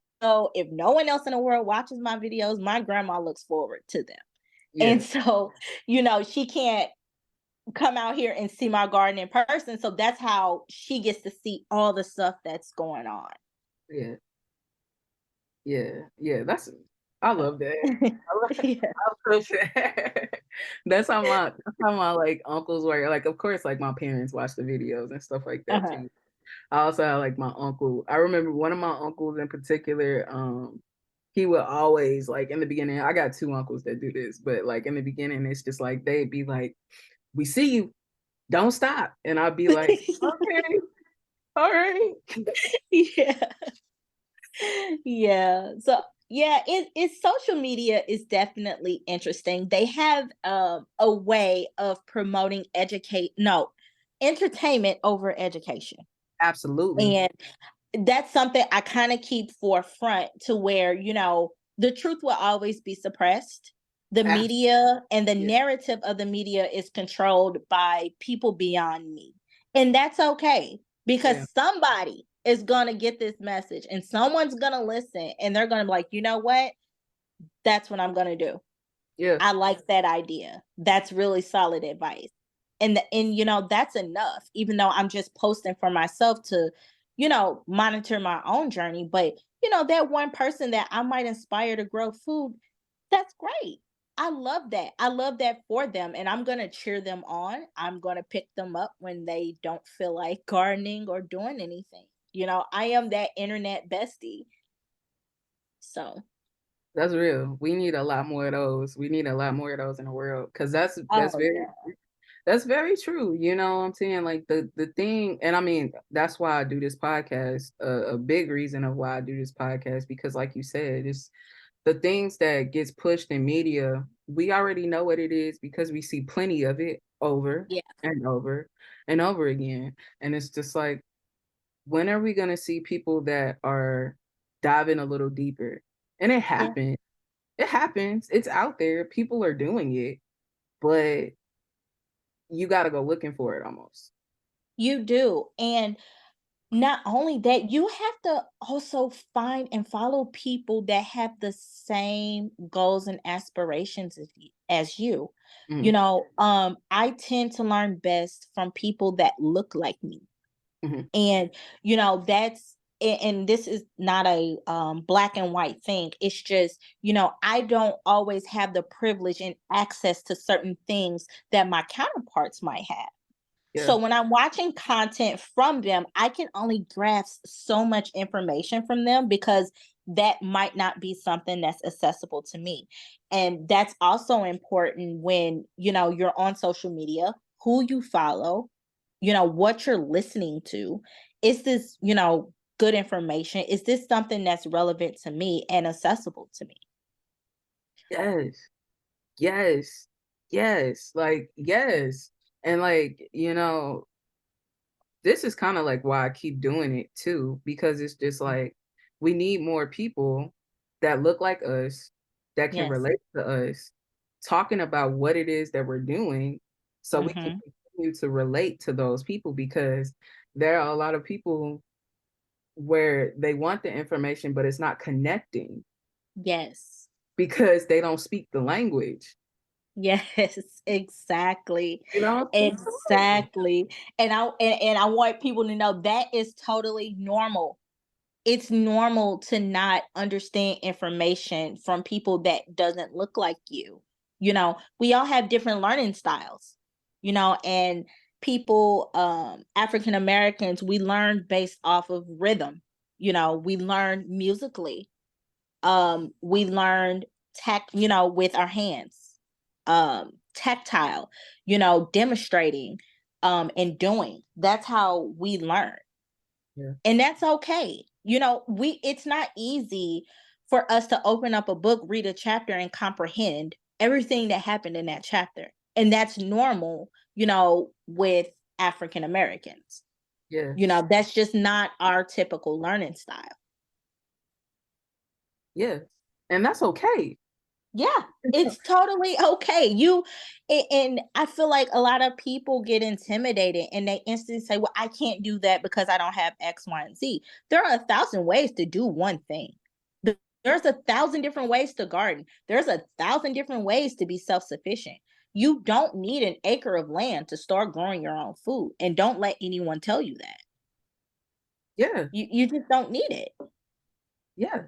if no one else in the world watches my videos, my grandma looks forward to them. And so, she can't come out here and see my garden in person. So that's how she gets to see all the stuff that's going on. Yeah. I love that. I love that. That's how my like uncles were. Like, of course, like my parents watch the videos and stuff like that too. I also have like my uncle. I remember one of my uncles in particular. He would always, like, in the beginning. I got two uncles that do this, but like in the beginning, it's just like they'd be like, "We see you, don't stop," and I'd be like, "Okay, all right." So it's social media is definitely interesting. They have a way of promoting entertainment over education. Absolutely. And that's something I kind of keep forefront, to where, the truth will always be suppressed. The media and the narrative of the media is controlled by people beyond me. And that's okay, because somebody is going to get this message and someone's going to listen, and they're going to be like, you know what? That's what I'm going to do. I like that idea. That's really solid advice. And that's enough, even though I'm just posting for myself to, monitor my own journey. But, that one person that I might inspire to grow food, that's great. I love that. I love that for them. And I'm going to cheer them on. I'm going to pick them up when they don't feel like gardening or doing anything. I am that internet bestie. So. That's real. We need a lot more of those. We need a lot more of those in the world, because that's very true. You know what I'm saying? Like the thing, and I mean, that's why I do this podcast. A big reason of why I do this podcast, because like you said, it's the things that gets pushed in media. We already know what it is, because we see plenty of it over and over and over again. And it's just like, when are we going to see people that are diving a little deeper? And it happened. It happens. It's out there. People are doing it, but you got to go looking for it almost. You do. And not only that, you have to also find and follow people that have the same goals and aspirations as you. You Mhm. know, I tend to learn best from people that look like me. Mhm. And you know, and this is not a black and white thing. It's just, you know, I don't always have the privilege and access to certain things that my counterparts might have. Yeah. So when I'm watching content from them, I can only grasp so much information from them because that might not be something that's accessible to me. And that's also important when, you know, you're on social media, who you follow, you know, what you're listening to. Is this, you know, good information? Is this something that's relevant to me and accessible to me? Yes. Yes. Yes. Like, yes. And like, this is kind of like why I keep doing it too, because it's just like we need more people that look like us, that can Yes. relate to us, talking about what it is that we're doing so we can Mm-hmm. continue to relate to those people, because there are a lot of people where they want the information, but it's not connecting Yes. because they don't speak the language. Yes, exactly. You know? Exactly. And I want people to know that is totally normal. It's normal to not understand information from people that doesn't look like you. You know, we all have different learning styles. You know, and people African Americans, we learn based off of rhythm. You know, we learn musically. We learned you know, with our hands, tactile, you know, demonstrating, and doing. That's how we learn. Yeah. And that's okay. You know, it's not easy for us to open up a book, read a chapter, and comprehend everything that happened in that chapter. And that's normal, you know, with African Americans. Yeah. You know, that's just not our typical learning style. Yeah. And that's okay. Yeah, it's totally okay. And I feel like a lot of people get intimidated and they instantly say, well, I can't do that because I don't have X, Y, and Z. There are 1,000 ways to do one thing. There's 1,000 different ways to garden. There's 1,000 different ways to be self-sufficient. You don't need an acre of land to start growing your own food. And don't let anyone tell you that. Yeah. You just don't need it. Yeah.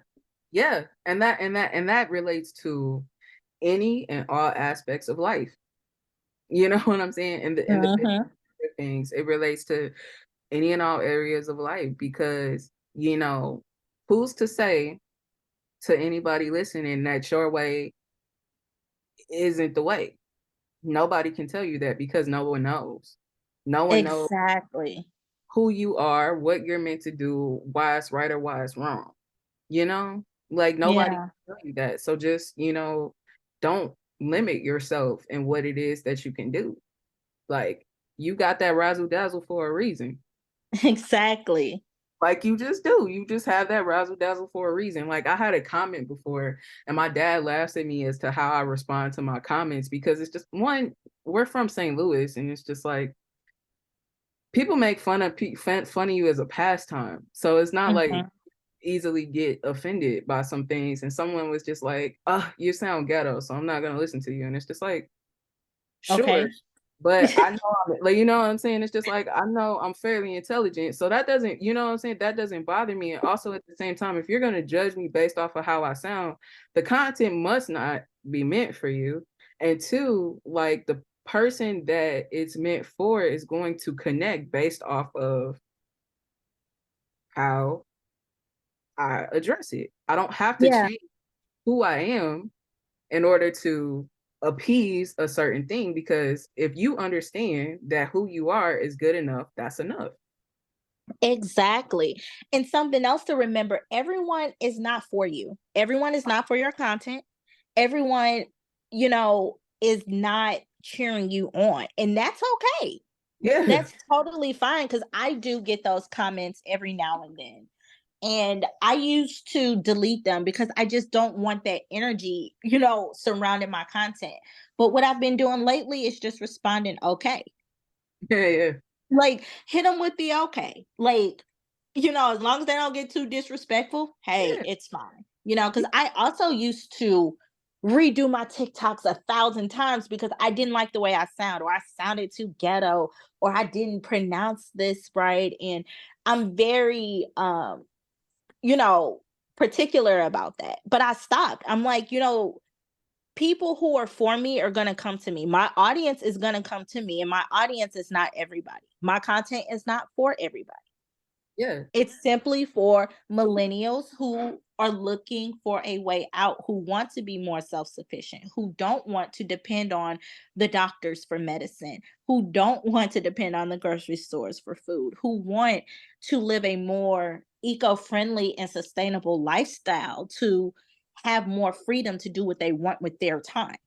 Yeah. And that relates to any and all aspects of life. You know what I'm saying? In the big Mhm. things, it relates to any and all areas of life, because, who's to say to anybody listening that your way isn't the way? Nobody can tell you that, because no one knows. No one knows Exactly. who you are, what you're meant to do, why it's right or why it's wrong. You know? Like, nobody Yeah. can tell you that. So just, don't limit yourself in what it is that you can do. Like, you got that razzle dazzle for a reason. Exactly. Like, you just do. You just have that razzle dazzle for a reason. Like, I had a comment before, and my dad laughs at me as to how I respond to my comments, because it's just one, we're from St. Louis, and it's just like people make fun of you as a pastime. So it's not like Mhm. easily get offended by some things. And someone was just like, "Oh, you sound ghetto, so I'm not gonna listen to you." And it's just like, sure. Okay. But I know, like, you know what I'm saying? It's just like, I know I'm fairly intelligent. So that doesn't, you know what I'm saying? That doesn't bother me. And also at the same time, if you're going to judge me based off of how I sound, the content must not be meant for you. And two, like, the person that it's meant for is going to connect based off of how I address it. I don't have to Yeah. change who I am in order to appease a certain thing, because if you understand that who you are is good enough, that's enough. Exactly. And something else to remember, everyone is not for you. Everyone is not for your content. Everyone, you know, is not cheering you on. And that's okay. Yeah. That's totally fine, because I do get those comments every now and then. And I used to delete them because I just don't want that energy, surrounding my content. But what I've been doing lately is just responding okay. Yeah. Like, hit them with the okay. Like, as long as they don't get too disrespectful, hey, it's fine. Because I also used to redo my TikToks 1,000 times because I didn't like the way I sound, or I sounded too ghetto, or I didn't pronounce this right. And I'm very particular about that. But I stopped. I'm like, people who are for me are going to come to me. My audience is going to come to me, and my audience is not everybody. My content is not for everybody. Yeah. It's simply for millennials who are looking for a way out, who want to be more self-sufficient, who don't want to depend on the doctors for medicine, who don't want to depend on the grocery stores for food, who want to live a more eco-friendly and sustainable lifestyle, to have more freedom to do what they want with their time.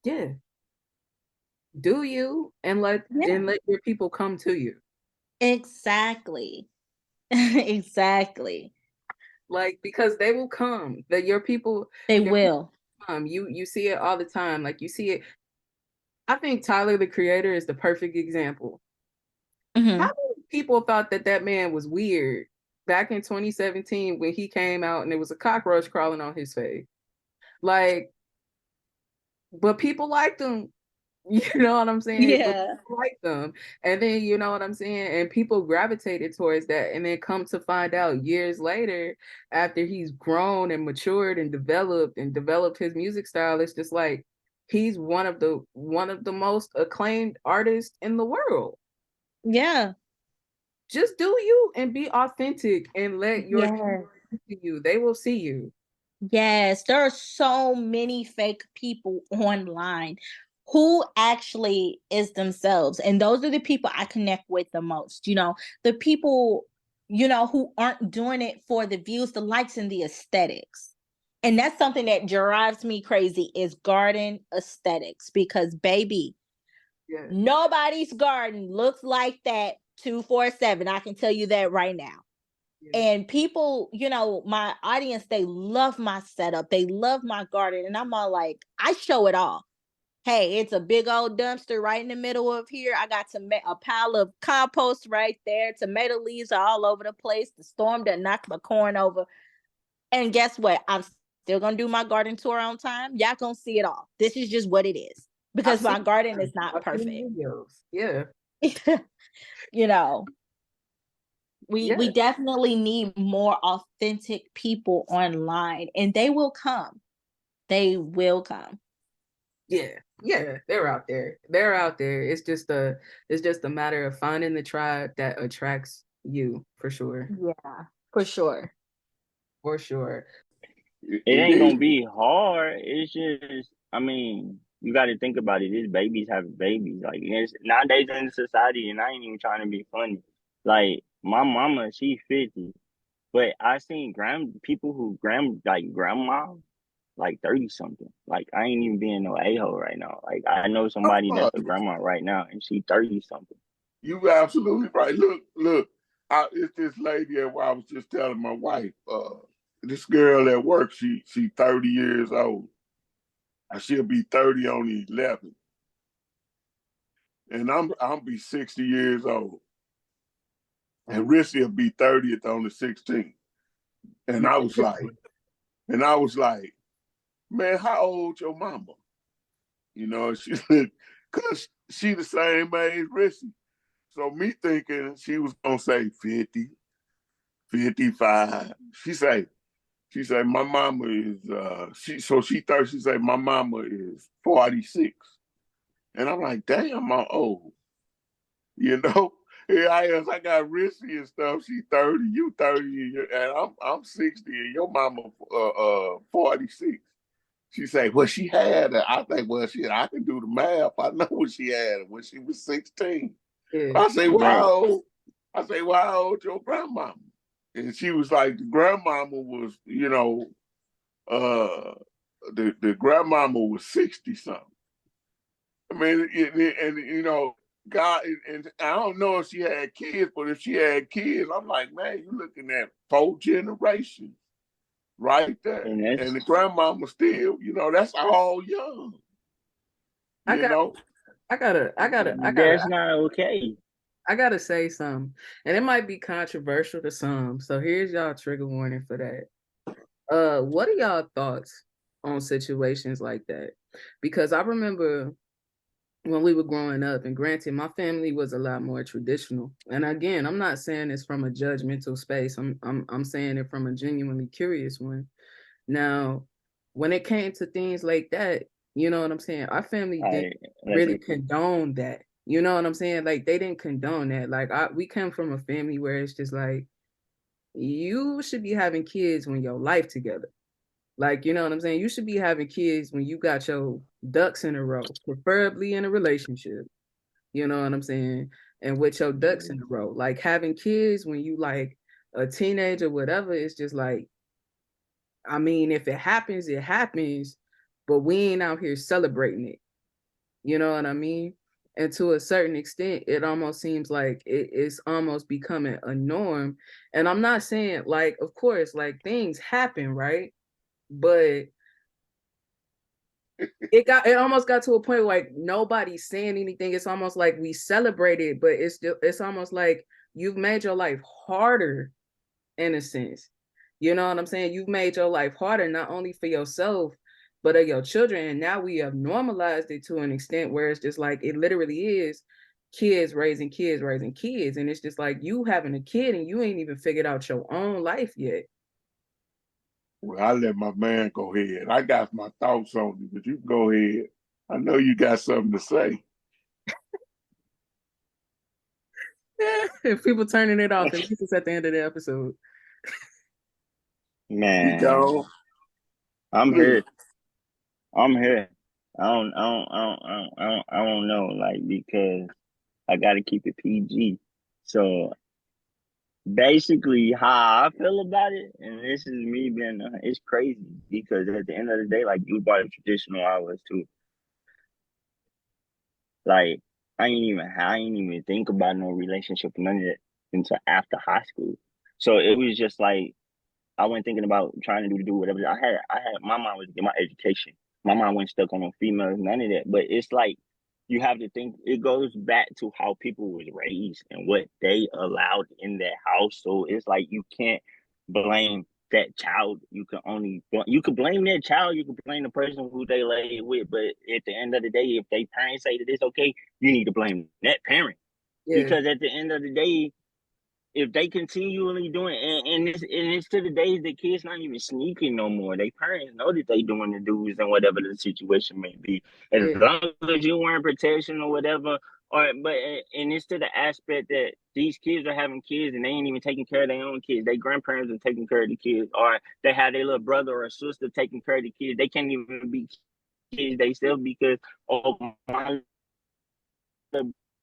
Yeah. Do you, and let your people come to you. Exactly. Exactly. Like, because they will come. That your people, They will. Come. You see it all the time. Like, you see it. I think Tyler, the Creator, is the perfect example. How many people thought that man was weird back in 2017 when he came out and there was a cockroach crawling on his face? Like, but people liked him. You know what I'm saying? Yeah. People like them. And then, you know what I'm saying? And people gravitated towards that. And then come to find out years later, after he's grown and matured and developed his music style, it's just like he's one of the most acclaimed artists in the world. Yeah. Just do you and be authentic and let your people see you. They will see you. Yes, there are so many fake people online who actually is themselves. And those are the people I connect with the most. The people, who aren't doing it for the views, the likes, and the aesthetics. And that's something that drives me crazy, is garden aesthetics. Because baby, nobody's garden looks like that 247. I can tell you that right now. And people, my audience, they love my setup. They love my garden. And I'm all like, I show it all. Hey, it's a big old dumpster right in the middle of here. I got a pile of compost right there. Tomato leaves are all over the place. The storm done knocked my corn over. And guess what? I'm still going to do my garden tour on time. Y'all going to see it all. This is just what it is. Because my garden is not perfect. Yeah. We definitely need more authentic people online, and they will come. They will come. Yeah, they're out there. It's just a matter of finding the tribe that attracts you, for sure. Yeah, for sure. For sure. It ain't gonna be hard. It's just, I mean, you got to think about it. These babies have babies. Like, it's, nowadays in society, and I ain't even trying to be funny. Like, my mama, she 50, but I seen people who grandma, like 30 something. Like, I ain't even being no a-hole right now. Like, I know somebody that's a grandma right now, and she 30 something. You absolutely right. Look, it's this lady that I was just telling my wife. This girl at work, she 30 years old. She'll be 30 on the 11th. And I'm be 60 years old. And Rissy will be 30th on the 16th. And I was like, man, how old your mama? She said, cause she the same age Rissy. So me thinking she was gonna say 50, 55. She say, my mama is she 30, she say my mama is 46. And I'm like, damn, I'm old. Here I am, I got Rissy and stuff. She 30, you 30, and I'm 60, and your mama 46. She say, well, she had it. I think, well, shit, I can do the math. I know what she had when she was 16. Yeah. I say, well, how old your grandmama? And she was like, the grandmama was, the grandmama was 60 something. I mean, and God, and I don't know if she had kids, but if she had kids, I'm like, man, you looking at 4 generations right there. And the grandmama still, you know, that's all young. That's not okay. I gotta say something, and it might be controversial to some. So here's y'all trigger warning for that. What are y'all thoughts on situations like that? Because I remember when we were growing up, and granted, my family was a lot more traditional. And again, I'm not saying this from a judgmental space. I'm saying it from a genuinely curious one. Now, when it came to things like that, you know what I'm saying? Our family didn't really condone that. You know what I'm saying? Like, they didn't condone that. Like, we come from a family where it's just like, you should be having kids when your life together. Like, you know what I'm saying? You should be having kids when you got your ducks in a row, preferably in a relationship. You know what I'm saying? And with your ducks in a row. Like, having kids when you like a teenager, whatever, it's just like, I mean, if it happens, it happens, but we ain't out here celebrating it. You know what I mean? And to a certain extent, it almost seems like it's almost becoming a norm. And I'm not saying, like, of course, like, things happen, right? But it almost got to a point where, like, nobody's saying anything. It's almost like we celebrate it, but it's almost like you've made your life harder in a sense. You know what I'm saying? You've made your life harder, not only for yourself, but of your children. And now we have normalized it to an extent where it's just like, it literally is kids raising kids raising kids. And it's just like, you having a kid and you ain't even figured out your own life yet. Well, I let my man go ahead. I got my thoughts on it, but you can go ahead. I know you got something to say. If people turning it off, at least it's at the end of the episode. Man, go. I'm here. I'm here. I don't know, like, because I gotta keep it PG. So basically, how I feel about it, and this is me being, it's crazy because at the end of the day, like, you brought up traditional hours too. Like, I ain't even think about no relationship or none of that until after high school. So it was just like, I wasn't thinking about trying to do whatever. I had my mind was to get my education. My mind wasn't stuck on no females, none of that. But it's like, you have to think, it goes back to how people was raised and what they allowed in that house. So it's like, you can't blame that child. You can blame that child. You can blame the person who they laid with. But at the end of the day, if they parents say that it's okay, you need to blame that parent. Yeah. Because at the end of the day, if they continually doing, and it's to the days that kids not even sneaking no more. They parents know that they doing the dudes and whatever the situation may be. As long as you wearing protection or whatever, and it's to the aspect that these kids are having kids and they ain't even taking care of their own kids. Their grandparents are taking care of the kids, or they have their little brother or sister taking care of the kids. They can't even be kids themselves because, oh, my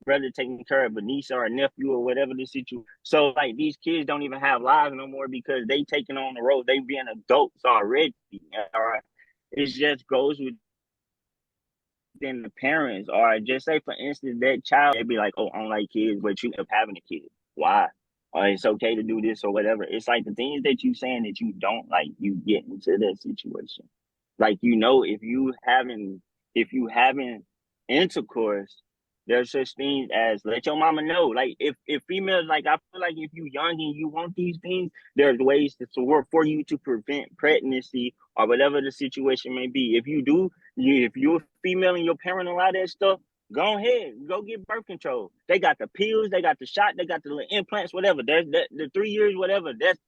brother taking care of a niece or a nephew or whatever the situation. So like, these kids don't even have lives no more because they taking on the road. They being adults already. All right. It just goes within the parents. Or just say, for instance, that child, they'd be like, oh, I don't like kids, but you end up having a kid. Why? Or it's okay to do this or whatever. It's like the things that you saying that you don't like, you get into that situation. Like, you know, if you having intercourse, there's such things as let your mama know. Like, if females, like, I feel like if you young and you want these things, there's ways to work for you to prevent pregnancy or whatever the situation may be. If you're a female and your parent allow that stuff, go ahead, go get birth control. They got the pills, they got the shot, they got the little implants, whatever. There's the 3 years, whatever. That's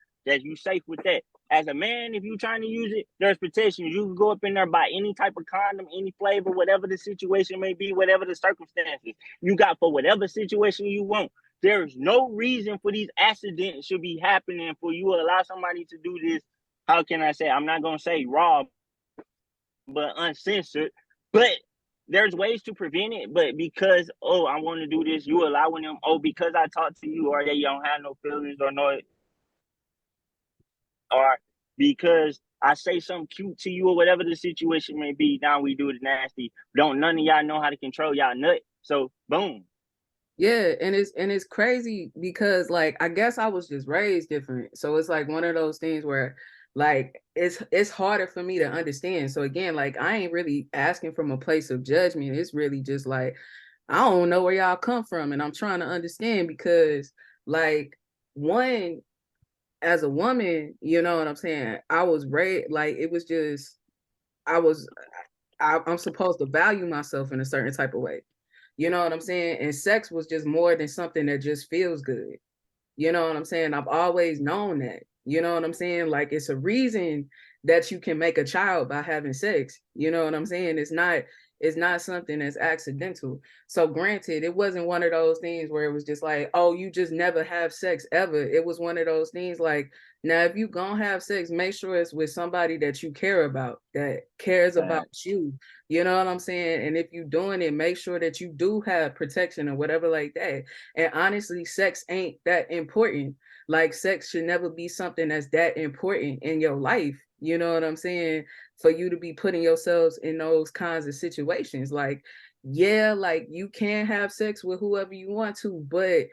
you safe with that. As a man, if you're trying to use it, there's protection. You can go up in there, buy any type of condom, any flavor, whatever the situation may be, whatever the circumstances you got for whatever situation you want. There's no reason for these accidents should be happening for you to allow somebody to do this. How can I say? I'm not going to say raw, but uncensored. But there's ways to prevent it. But because, oh, I want to do this, you allowing them, oh, because I talked to you, or they don't have no feelings or no, or because I say something cute to you or whatever the situation may be, now we do it nasty. Don't none of y'all know how to control y'all nut. So boom. Yeah, and it's crazy because like I guess I was just raised different. So it's like one of those things where like it's harder for me to understand. So again, like I ain't really asking from a place of judgment. It's really just like I don't know where y'all come from and I'm trying to understand because like one as a woman, you know what I'm saying? I was raised like it was just I was I'm supposed to value myself in a certain type of way. You know what I'm saying? And sex was just more than something that just feels good. You know what I'm saying? I've always known that. You know what I'm saying? Like it's a reason that you can make a child by having sex. You know what I'm saying? It's not something that's accidental. So granted, it wasn't one of those things where it was just like, oh, you just never have sex ever. It was one of those things like, now if you gonna have sex, make sure it's with somebody that you care about, that cares about you. You know what I'm saying? And if you're doing it, make sure that you do have protection or whatever like that. And honestly, sex ain't that important. Like sex should never be something that's that important in your life. You know what I'm saying? For you to be putting yourselves in those kinds of situations. Like, yeah, like you can have sex with whoever you want to, but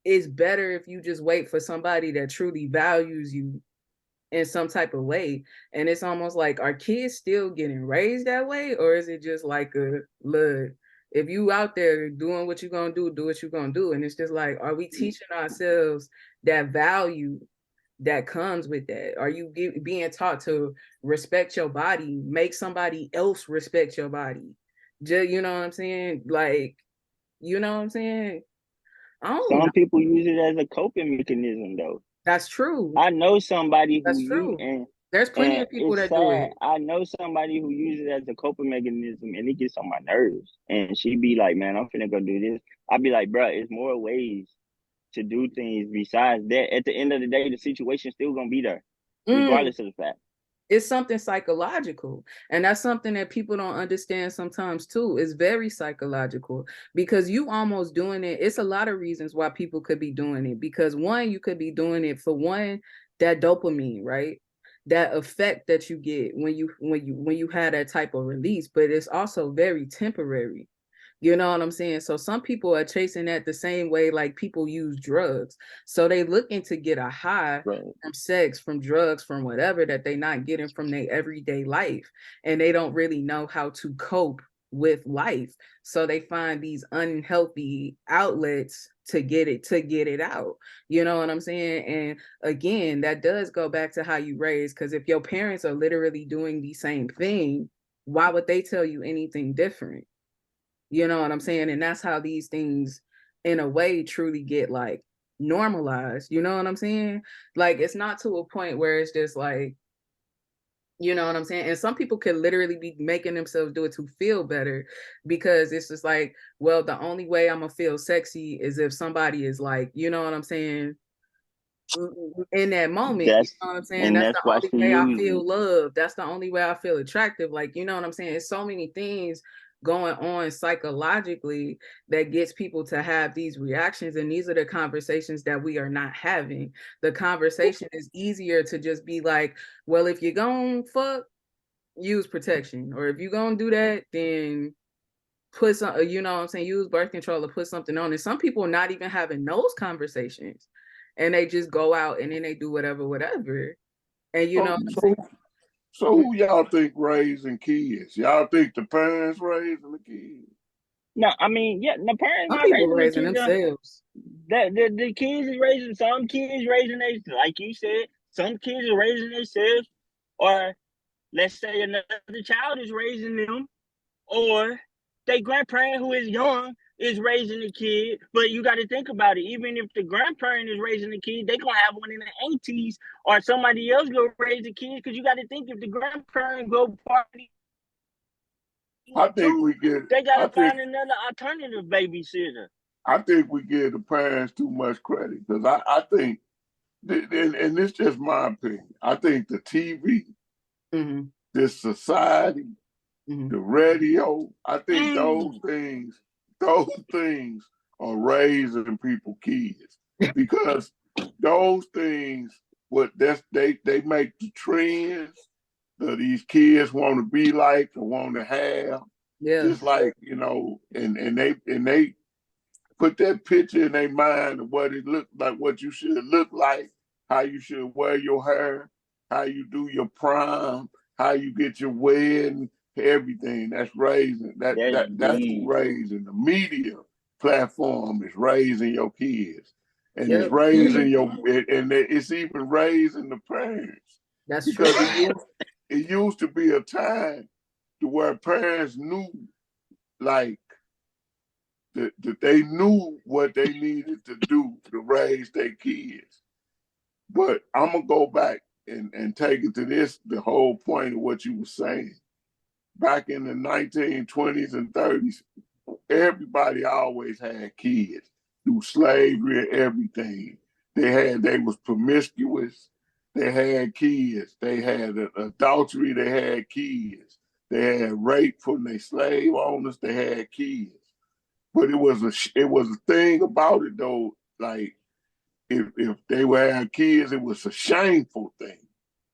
it's better if you just wait for somebody that truly values you in some type of way. And it's almost like, are kids still getting raised that way? Or is it just like a look, if you out there doing what you're gonna do what you're gonna do? And it's just like, are we teaching ourselves that value that comes with that? Are you being taught to respect your body, make somebody else respect your body? Just, you know what I'm saying? Like, you know what I'm saying? I don't know. Some people use it as a coping mechanism, though. That's true. I know somebody who That's true. and there's plenty of people that sad. do it. I know somebody who uses it as a coping mechanism, and it gets on my nerves. And she be like, "Man, I'm finna go do this." I'd be like, "Bro, it's more ways to do things besides that." At the end of the day, the situation's still gonna be there, regardless of the fact. It's something psychological, and that's something that people don't understand sometimes too. It's very psychological because you almost doing it. It's a lot of reasons why people could be doing it, because one, you could be doing it for one, that dopamine, right? That effect that you get when you have that type of release, but it's also very temporary. You know what I'm saying? So some people are chasing that the same way like people use drugs. So they looking to get a high from sex, from drugs, from whatever that they not getting from their everyday life. And they don't really know how to cope with life. So they find these unhealthy outlets to get it out. You know what I'm saying? And again, that does go back to how you raise, because if your parents are literally doing the same thing, why would they tell you anything different? You know what I'm saying? And that's how these things, in a way, truly get like normalized. You know what I'm saying? Like, it's not to a point where it's just like, you know what I'm saying? And some people can literally be making themselves do it to feel better, because it's just like, well, the only way I'm gonna feel sexy is if somebody is like, you know what I'm saying? In that moment, you know what I'm saying? That's the only way I feel love. That's the only way I feel attractive. Like, you know what I'm saying? It's so many things going on psychologically that gets people to have these reactions, and these are the conversations that we are not having. The conversation is easier to just be like, well, if you're gonna fuck, use protection, or if you're gonna do that, then put some, you know what I'm saying, use birth control or put something on. And some people are not even having those conversations, and they just go out and then they do whatever. And you know, so who y'all think raising kids? Y'all think the parents raising the kids? No, I mean, yeah, the parents some not people raising raising the kids themselves. The kids is raising, some kids raising they, like you said, some kids are raising themselves, or let's say another child is raising them, or their grandparent who is young is raising the kid. But you got to think about it. Even if the grandparent is raising the kid, they gonna have one in the 80s, or somebody else go raise the kid. Because you got to think, if the grandparent go party, they got to find another alternative babysitter. I think we give the parents too much credit, because I think, and it's just my opinion, I think the TV, this society, the radio, I think those things are raising people kids, because those things, they make the trends that these kids want to be like or want to have. Just like, you know, and they put that picture in their mind of what it looked like, what you should look like, how you should wear your hair, how you do your prom, how you get your wedding, everything. That's raising. That's raising. The media platform is raising your kids, and it's raising it's even raising the parents. That's because true. It used to be a time to where parents knew, like, that they knew what they needed to do to raise their kids. But I'm gonna go back and take it to the whole point of what you were saying. Back in the 1920s and 30s, everybody always had kids through slavery and everything. They was promiscuous. They had kids. They had adultery. They had kids. They had rape from their slave owners. They had kids. But it was a thing about it though. Like, if they were having kids, it was a shameful thing,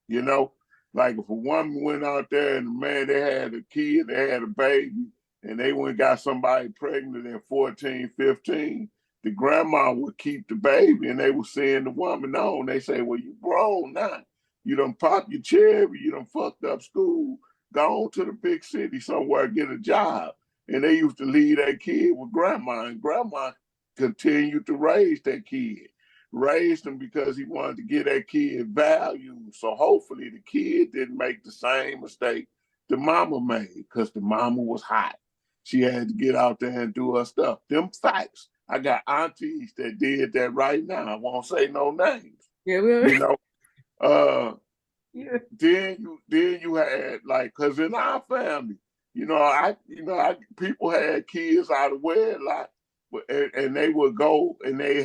you know. Like, if a woman went out there and man, they had a kid, they had a baby, and they went and got somebody pregnant at 14, 15, the grandma would keep the baby, and they would send the woman on. They say, well, you grown now. You done popped your cherry. You done fucked up school. Go on to the big city somewhere, get a job. And they used to leave that kid with grandma, and grandma continued to raise that kid. Raised him because he wanted to get that kid value. So hopefully the kid didn't make the same mistake the mama made, because the mama was hot. She had to get out there and do her stuff. Them facts. I got aunties that did that right now. I won't say no names. Yeah, you know. Then you had, like, because in our family, people had kids out of wedlock. And they would go and they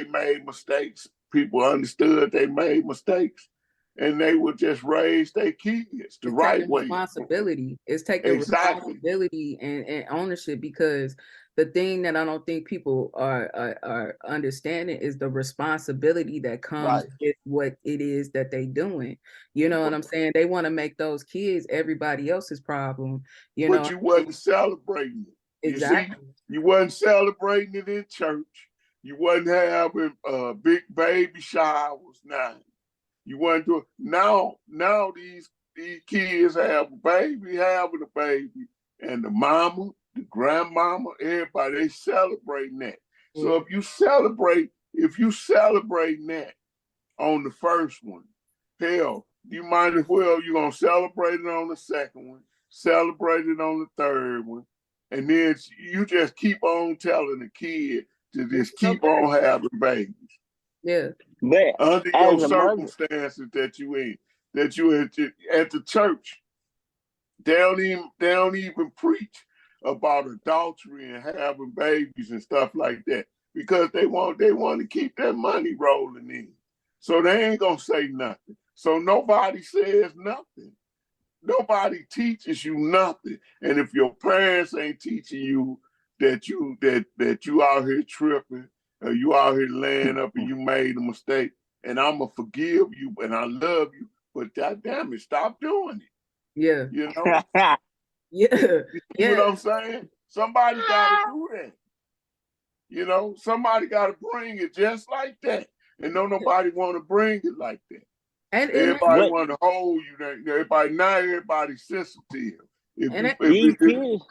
made mistakes. People understood they made mistakes, and they would just raise their kids the right way. Responsibility. It's taking responsibility and ownership, because the thing that I don't think people are understanding is the responsibility that comes with what it is that they doing. You know what I'm saying? They want to make those kids everybody else's problem. But you wasn't celebrating it. Exactly. You wasn't celebrating it in church. You wasn't having big baby showers. Now you wasn't doing. Now these kids have having a baby, and the mama, the grandmama, everybody, they celebrating that. So if you celebrating that on the first one, hell, you might as well, you're gonna celebrate it on the second one, celebrate it on the third one. And then you just keep on telling the kid to just keep on having babies. Yeah. But under your circumstances that you in, at the church, they don't even preach about adultery and having babies and stuff like that, because they want to keep that money rolling in. So they ain't gonna say nothing. So nobody says nothing. Nobody teaches you nothing. And if your parents ain't teaching you that you out here tripping, or you out here laying up and you made a mistake, and I'ma forgive you and I love you, but goddamn it, stop doing it. Yeah. You know? You know what I'm saying? Somebody gotta do that. You know, somebody gotta bring it just like that. And don't nobody wanna bring it like that. And everybody want to hold you. Everybody's sensitive. These kids,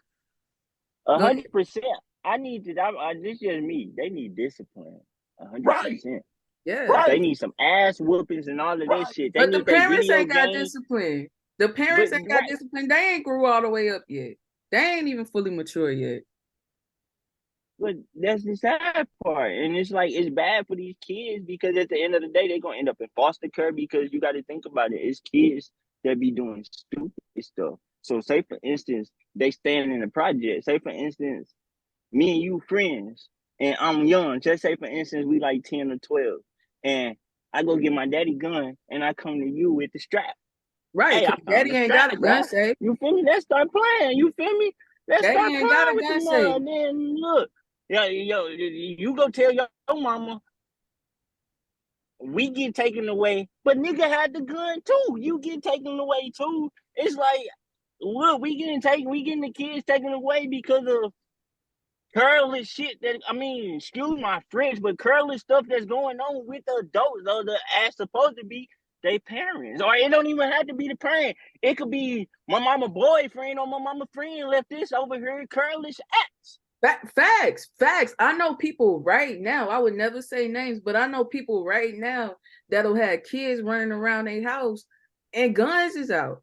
100%. I need to. This is just me. They need discipline. 100%. Yeah. They need some ass whoopings and all of this shit. But the parents ain't got discipline. The parents ain't got discipline. They ain't grew all the way up yet. They ain't even fully mature yet. But that's the sad part. And it's like, it's bad for these kids, because at the end of the day, they're going to end up in foster care, because you got to think about it. It's kids that be doing stupid stuff. So say, for instance, they stand in the project. Say, for instance, me and you friends, and I'm young. Just say, for instance, we like 10 or 12. And I go get my daddy gun, and I come to you with the strap. Right. Hey, daddy ain't got a gun safe. You feel me? Let's start playing. You feel me? Let's start playing with the mother. And then look. Yeah, you go tell your mama we get taken away, but nigga had the gun too. You get taken away too. It's like, look, we getting the kids taken away because of curly shit that, I mean, excuse my French, but curly stuff that's going on with the adults, though, the as supposed to be they parents. Or it don't even have to be the parent. It could be my mama boyfriend or my mama friend left this over here curlish acts. Facts. I know people right now. I would never say names, but I know people right now that'll have kids running around their house and guns is out.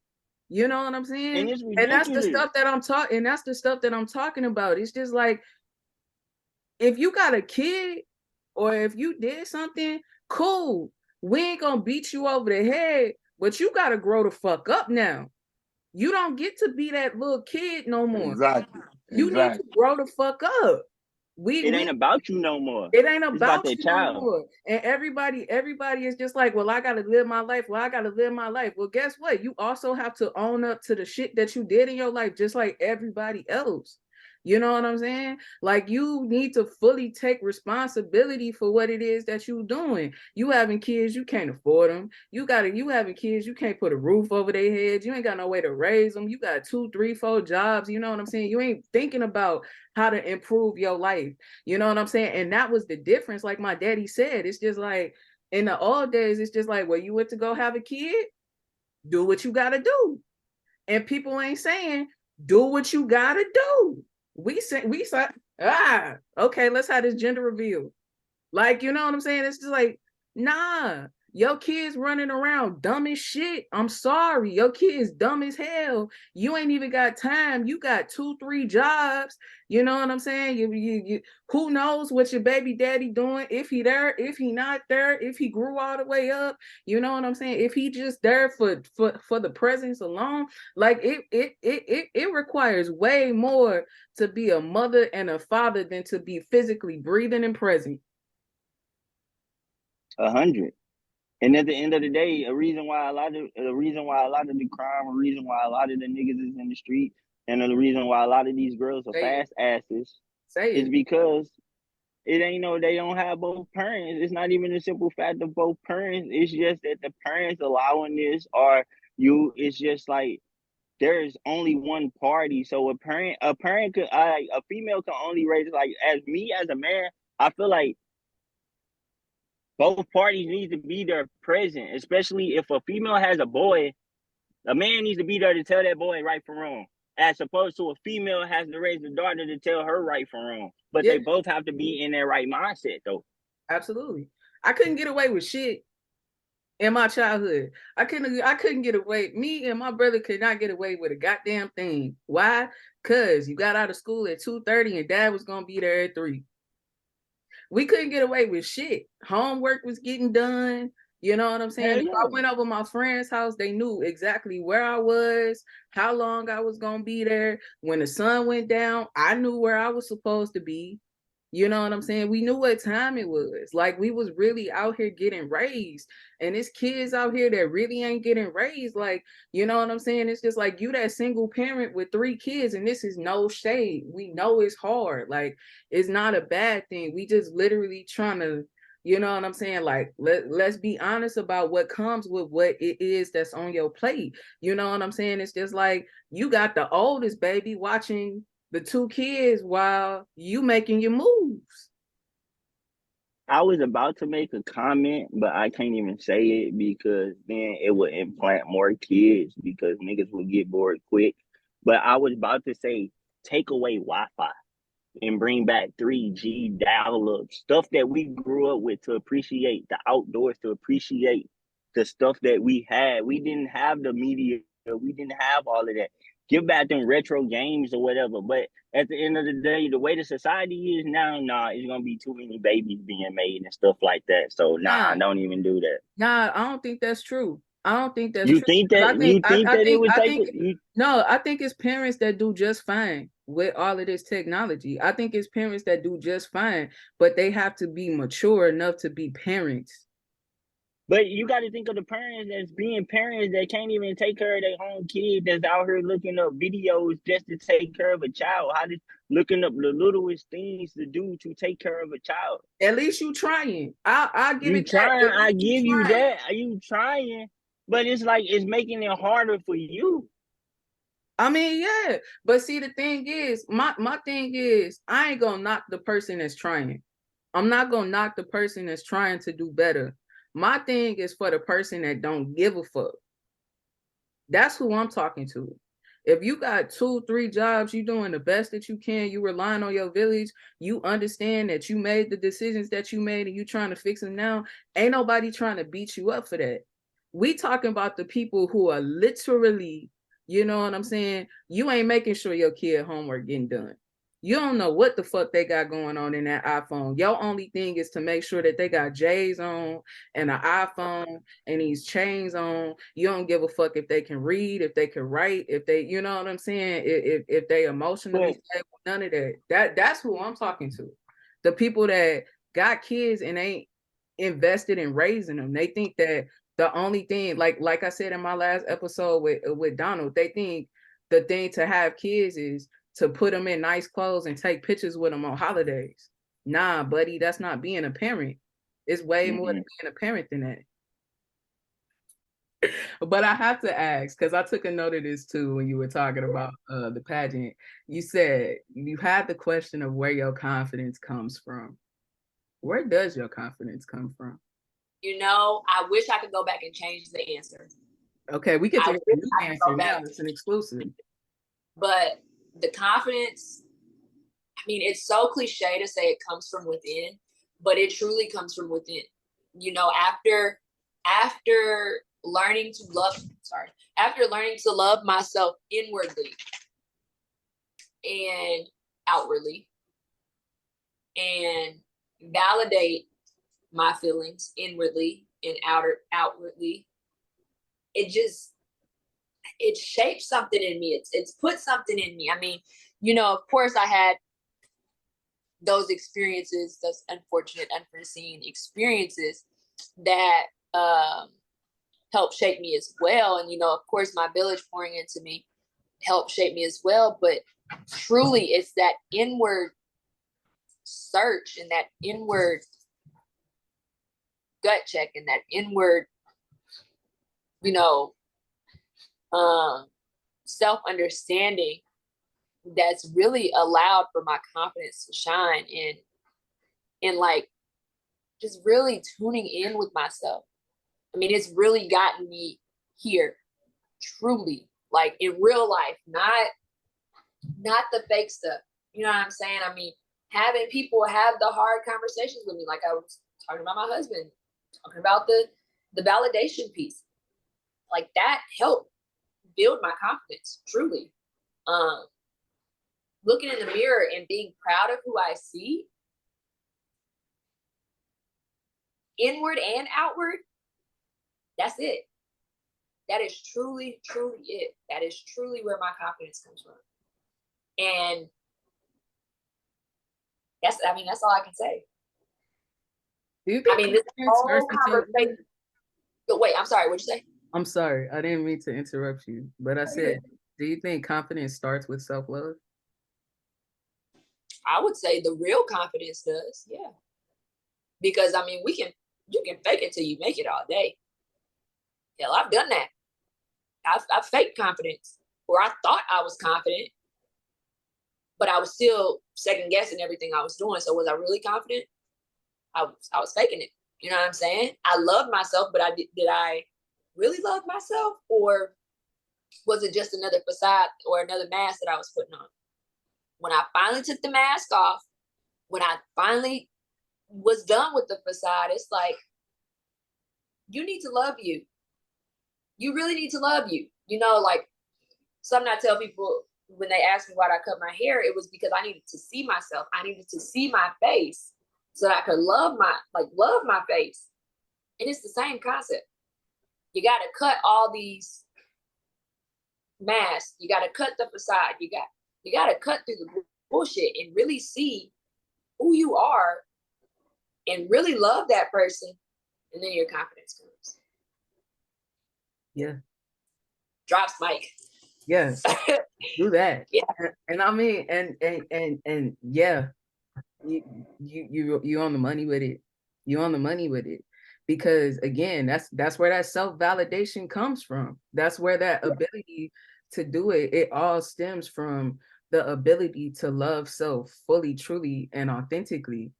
You know what I'm saying? And it's ridiculous. And that's the stuff that I'm talking. And that's the stuff that I'm talking about. It's just like, if you got a kid or if you did something, cool. We ain't gonna beat you over the head, but you gotta grow the fuck up now. You don't get to be that little kid no more. Exactly. You need to grow the fuck up. It ain't about you no more. It ain't about that you child. no more. And everybody is just like, well, I gotta live my life. Well, guess what? You also have to own up to the shit that you did in your life, just like everybody else. You know what I'm saying? Like, you need to fully take responsibility for what it is that you're doing. You having kids, you can't afford them. You having kids, you can't put a roof over their heads. You ain't got no way to raise them. You got 2, 3, 4 jobs. You know what I'm saying? You ain't thinking about how to improve your life. You know what I'm saying? And that was the difference. Like my daddy said, it's just like, in the old days, it's just like, well, you went to go have a kid, do what you gotta do. And people ain't saying, do what you gotta do. We say, okay, let's have this gender reveal. Like, you know what I'm saying? It's just like, nah, your kid's running around dumb as shit. I'm sorry, your kid's dumb as hell. You ain't even got time. You got 2, 3 jobs. You know what I'm saying? You who knows what your baby daddy doing? If he there, if he not there, if he grew all the way up. You know what I'm saying? If he just there for the presence alone, like it requires way more to be a mother and a father than to be physically breathing and present. 100. And at the end of the day, a reason why a lot of the crime, a reason why a lot of the niggas is in the street, and the reason why a lot of these girls are fast asses is because it ain't they don't have both parents. It's not even a simple fact of both parents. It's just that the parents allowing this, or it's just like there's only one party. So a parent could, a female can only raise, like, as me as a man, I feel like both parties need to be there present, especially if a female has a boy. A man needs to be there to tell that boy right from wrong, as opposed to a female has to raise a daughter to tell her right from wrong. But they both have to be in their right mindset, though. Absolutely. I couldn't get away with shit in my childhood. I couldn't get away. Me and my brother could not get away with a goddamn thing. Why? Because you got out of school at 2:30 and dad was going to be there at 3. We couldn't get away with shit. Homework was getting done. You know what I'm saying? If I went over my friend's house, they knew exactly where I was, how long I was going to be there. When the sun went down, I knew where I was supposed to be. You know what I'm saying? We knew what time it was. Like, we was really out here getting raised. And it's kids out here that really ain't getting raised. Like, you know what I'm saying? It's just like, you that single parent with 3 kids, and this is no shade. We know it's hard. Like, it's not a bad thing. We just literally trying to, you know what I'm saying? Like, let's be honest about what comes with what it is that's on your plate. You know what I'm saying? It's just like, you got the oldest baby watching the 2 kids while you making your moves. I was about to make a comment, but I can't even say it because then it would implant more kids because niggas would get bored quick. But I was about to say, take away Wi-Fi and bring back 3G, dial-up, stuff that we grew up with, to appreciate the outdoors, to appreciate the stuff that we had. We didn't have the media. We didn't have all of that. Give back them retro games or whatever. But at the end of the day, the way the society is now, it's going to be too many babies being made and stuff like that. So, don't even do that. Nah, I don't think that's true. I don't think that's true. I think it's parents that do just fine with all of this technology. I think it's parents that do just fine, but they have to be mature enough to be parents. But you got to think of the parents that's being parents that can't even take care of their own kid, that's out here looking up videos just to take care of a child. Looking up the littlest things to do to take care of a child. At least you trying. I give you trying. I give you that. Are you trying? But it's like, it's making it harder for you. I mean, yeah. But see, the thing is, my thing is, I ain't gonna knock the person that's trying. I'm not gonna knock the person that's trying to do better. My thing is for the person that don't give a fuck. That's who I'm talking to. If you got 2, 3 jobs, you doing the best that you can, you relying on your village, you understand that you made the decisions that you made and you trying to fix them now, ain't nobody trying to beat you up for that. We talking about the people who are literally, you know what I'm saying? You ain't making sure your kid homework getting done. You don't know what the fuck they got going on in that iPhone. Your only thing is to make sure that they got J's on and an iPhone and these chains on. You don't give a fuck if they can read, if they can write, if they, you know what I'm saying? If they emotionally stable, none of that. That's who I'm talking to. The people that got kids and ain't invested in raising them. They think that the only thing, like I said in my last episode with Donald, they think the thing to have kids is to put them in nice clothes and take pictures with them on holidays. Nah, buddy, that's not being a parent. It's way more than being a parent than that. But I have to ask, because I took a note of this too when you were talking about the pageant. You said you had the question of where your confidence comes from. Where does your confidence come from? You know, I wish I could go back and change the answer. Okay, we get to hear the new answer now. It's an exclusive. But the confidence, I mean, it's so cliche to say it comes from within, but it truly comes from within. You know, after learning to love myself inwardly and outwardly, and validate my feelings inwardly and outwardly, it shaped something in me. It's put something in me. I mean, you know, of course I had those experiences, those unfortunate, unforeseen experiences that helped shape me as well. And, you know, of course my village pouring into me helped shape me as well. But truly it's that inward search and that inward gut check and that inward, you know, self-understanding that's really allowed for my confidence to shine and like just really tuning in with myself. I mean, it's really gotten me here, truly, like in real life, not the fake stuff. You know what I'm saying? I mean, having people have the hard conversations with me, like I was talking about my husband, talking about the validation piece, like that helped build my confidence, truly. Looking in the mirror and being proud of who I see, inward and outward, that's it. That is truly, truly it. That is truly where my confidence comes from. And that's all I can say. This whole conversation. Wait, I'm sorry, what'd you say? I'm sorry, I didn't mean to interrupt you, but I said, do you think confidence starts with self-love? I would say the real confidence does, yeah. Because I mean, you can fake it till you make it all day. Hell, I've done that. I've faked confidence, or I thought I was confident, but I was still second guessing everything I was doing. So was I really confident? I was faking it. You know what I'm saying? I loved myself, but did I really love myself, or was it just another facade or another mask that I was putting on? When I finally took the mask off, when I finally was done with the facade, it's like, you need to love you. You really need to love you. You know, like something I tell people when they ask me why I cut my hair, it was because I needed to see myself. I needed to see my face so that I could love my face. And it's the same concept. You got to cut all these masks. You got to cut the facade. You got to cut through the bullshit and really see who you are and really love that person. And then your confidence comes. Yeah. Drops mic. Yes. Do that. Yeah. And I mean, and yeah, you on the money with it. You on the money with it. Because again, that's where that self-validation comes from. That's where that ability to do it, it all stems from the ability to love self fully, truly, and authentically.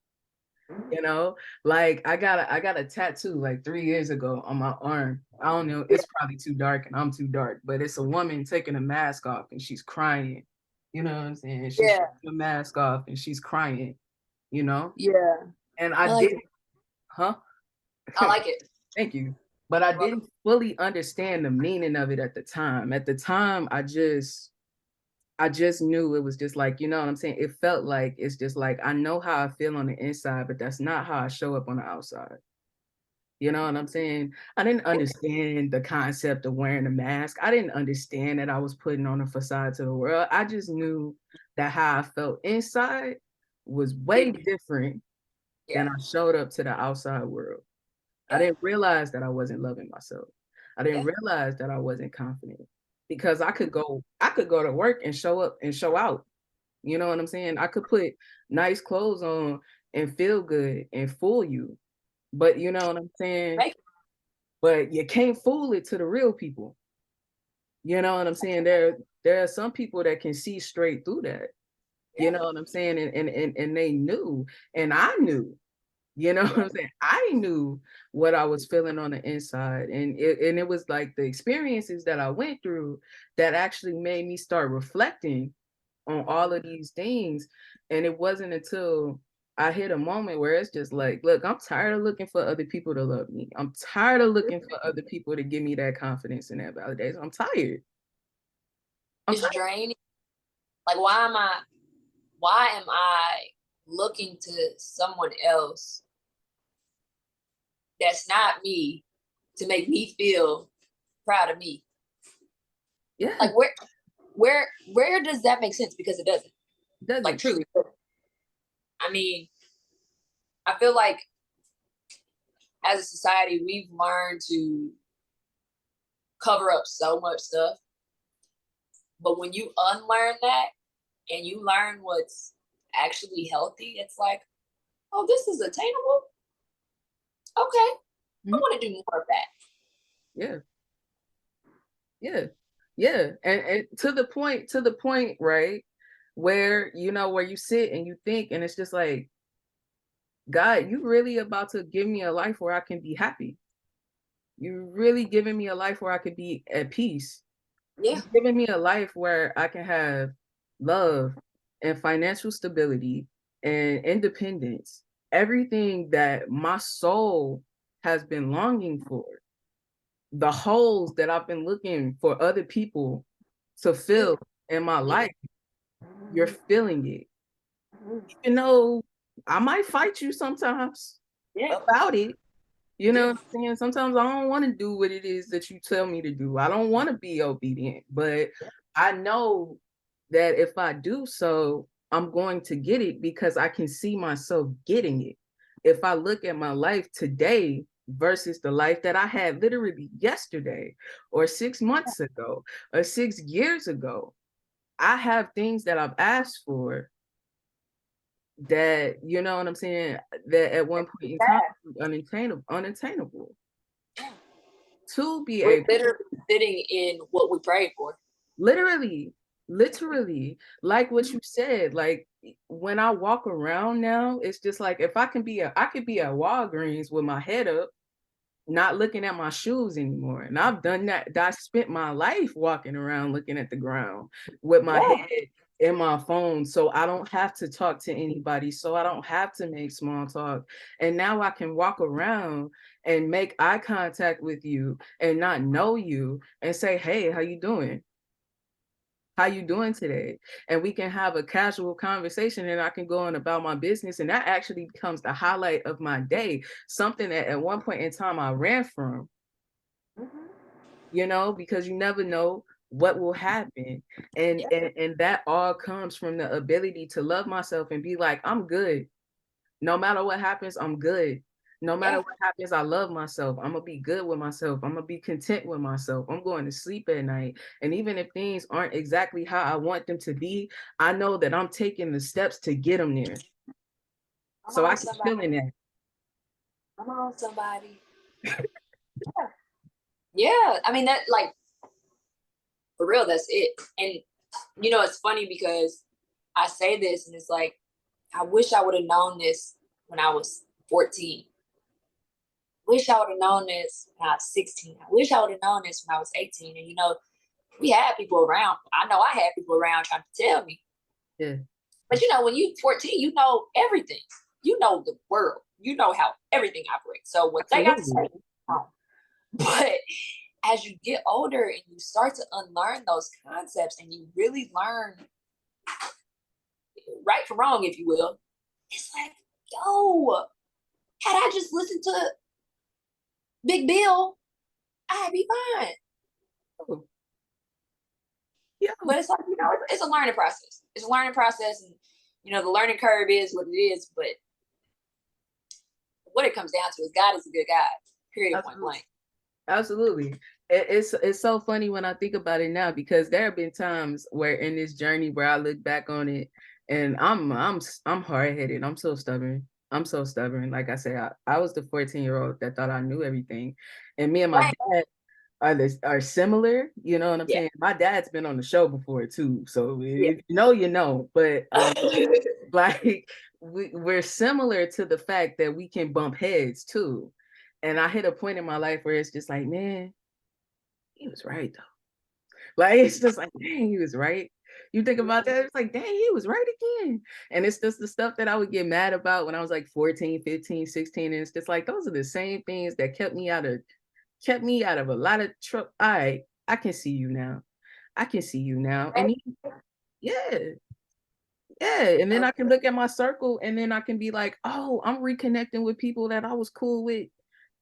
You know, like I got a tattoo like 3 years ago on my arm. I don't know, it's probably too dark and I'm too dark, but it's a woman taking a mask off and she's crying. You know what I'm saying? She's taking the mask off and she's crying, you know? Yeah. And I like didn't, huh? I like it. Thank you. But I didn't fully understand the meaning of it at the time. At the time, I just knew it was just like, you know what I'm saying? It felt like, it's just like, I know how I feel on the inside, but that's not how I show up on the outside. You know what I'm saying? I didn't understand the concept of wearing a mask. I didn't understand that I was putting on a facade to the world. I just knew that how I felt inside was way different than I showed up to the outside world. I didn't realize that I wasn't loving myself. I didn't realize that I wasn't confident, because I could go to work and show up and show out. You know what I'm saying? I could put nice clothes on and feel good and fool you. But you know what I'm saying? But you can't fool it to the real people. You know what I'm saying? There are some people that can see straight through that. You know what I'm saying? And they knew, and I knew. You know what I'm saying? I knew what I was feeling on the inside. And it was like the experiences that I went through that actually made me start reflecting on all of these things. And it wasn't until I hit a moment where it's just like, look, I'm tired of looking for other people to love me. I'm tired of looking for other people to give me that confidence and that validation. I'm tired. It's draining. Like, why am I looking to someone else that's not me to make me feel proud of me? Yeah. Like, where does that make sense? Because it doesn't. Like, truly. I mean, I feel like as a society, we've learned to cover up so much stuff. But when you unlearn that and you learn what's actually healthy, it's like, oh, this is attainable. Okay. I want to do more of that. Yeah. And to the point, right, where, you know, where you sit and you think, and it's just like, God, you really about to give me a life where I can be happy. You're really giving me a life where I could be at peace. Yeah. You're giving me a life where I can have love and financial stability and independence, everything that my soul has been longing for. The holes that I've been looking for other people to fill in my life, you're filling it. Even though I might fight you sometimes about it. You know what I'm saying? Sometimes I don't want to do what it is that you tell me to do. I don't want to be obedient, but I know that if I do so, I'm going to get it because I can see myself getting it. If I look at my life today versus the life that I had literally yesterday or 6 months ago or 6 years ago, I have things that I've asked for that, you know what I'm saying, that at one point in time unattainable. To be We're literally sitting in what we prayed for. Literally, like what you said, like when I walk around now, it's just like, if I could be at Walgreens with my head up, not looking at my shoes anymore. And I've done that. I spent my life walking around looking at the ground with my head in my phone, so I don't have to talk to anybody, so I don't have to make small talk. And now I can walk around and make eye contact with you and not know you and say, hey, how you doing? How you doing today? And we can have a casual conversation and I can go on about my business. And that actually becomes the highlight of my day. Something that at one point in time I ran from, you know, because you never know what will happen. And that all comes from the ability to love myself and be like, I'm good. No matter what happens, I'm good. No matter what happens, I love myself. I'm gonna be good with myself. I'm gonna be content with myself. I'm going to sleep at night. And even if things aren't exactly how I want them to be, I know that I'm taking the steps to get them there. So I can feel in that. Come on, somebody. Yeah. I mean, that, like, For real, that's it. And you know, it's funny because I say this and it's like, I wish I would have known this when I was 14. Wish I would have known this when I was 16. I wish I would have known this when I was 18. And you know, we had people around. I know I had people around trying to tell me. Yeah. But you know, when you're 14, you know everything. You know the world. You know how everything operates. So what they got to say, but as you get older and you start to unlearn those concepts and you really learn right from wrong, if you will, it's like, yo, had I just listened to Big Bill, I'd be fine. Oh. Yeah. But it's like, you know, it's a learning process. It's a learning process. And, you know, the learning curve is what it is. But what it comes down to is God is a good God, period, point blank. Absolutely. It's so funny when I think about it now, because there have been times where in this journey where I look back on it and I'm hard-headed. I'm so stubborn. Like I said, I was the 14-year-old that thought I knew everything. And me and my dad are similar, you know what I'm saying? My dad's been on the show before too, so if you know, but like we're similar to the fact that we can bump heads too. And I hit a point in my life where it's just like, man, he was right though. Like, it's just like, dang, he was right. You think about that, it's like, dang, he was right again. And it's just the stuff that I would get mad about when I was like 14, 15, 16. And it's just like, those are the same things that kept me out of a lot of trouble. I can see you now. And yeah. And then I can look at my circle and then I can be like, oh, I'm reconnecting with people that I was cool with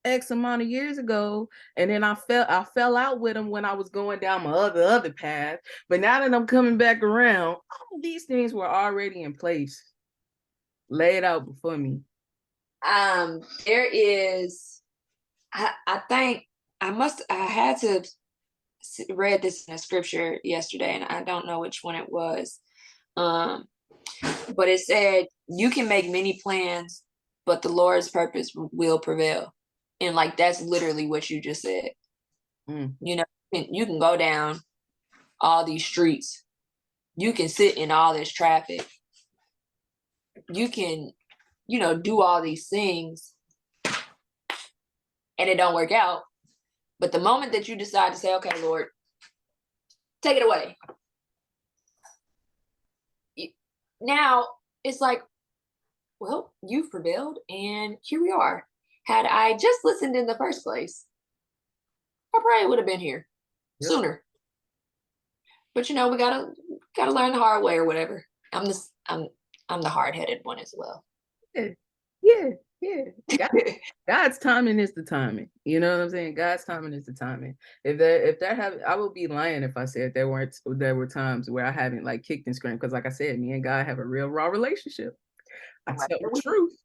X amount of years ago. And then I fell out with them when I was going down my other path. But now that I'm coming back around, all these things were already in place, laid out before me. There is, I think I had to read this in a scripture yesterday, and I don't know which one it was. But it said, you can make many plans, but the Lord's purpose will prevail. And like, that's literally what you just said. You know, you can go down all these streets. You can sit in all this traffic. You can, you know, do all these things and it don't work out. But the moment that you decide to say, okay, Lord, take it away. Now it's like, well, you've prevailed and here we are. Had I just listened in the first place, I probably would have been here sooner. But you know, we gotta learn the hard way or whatever. I'm the hard-headed one as well. Yeah. God's timing is the timing. You know what I'm saying? God's timing is the timing. I would be lying if I said there were times where I haven't like kicked and screamed, because like I said, me and God have a real raw relationship. I tell the truth.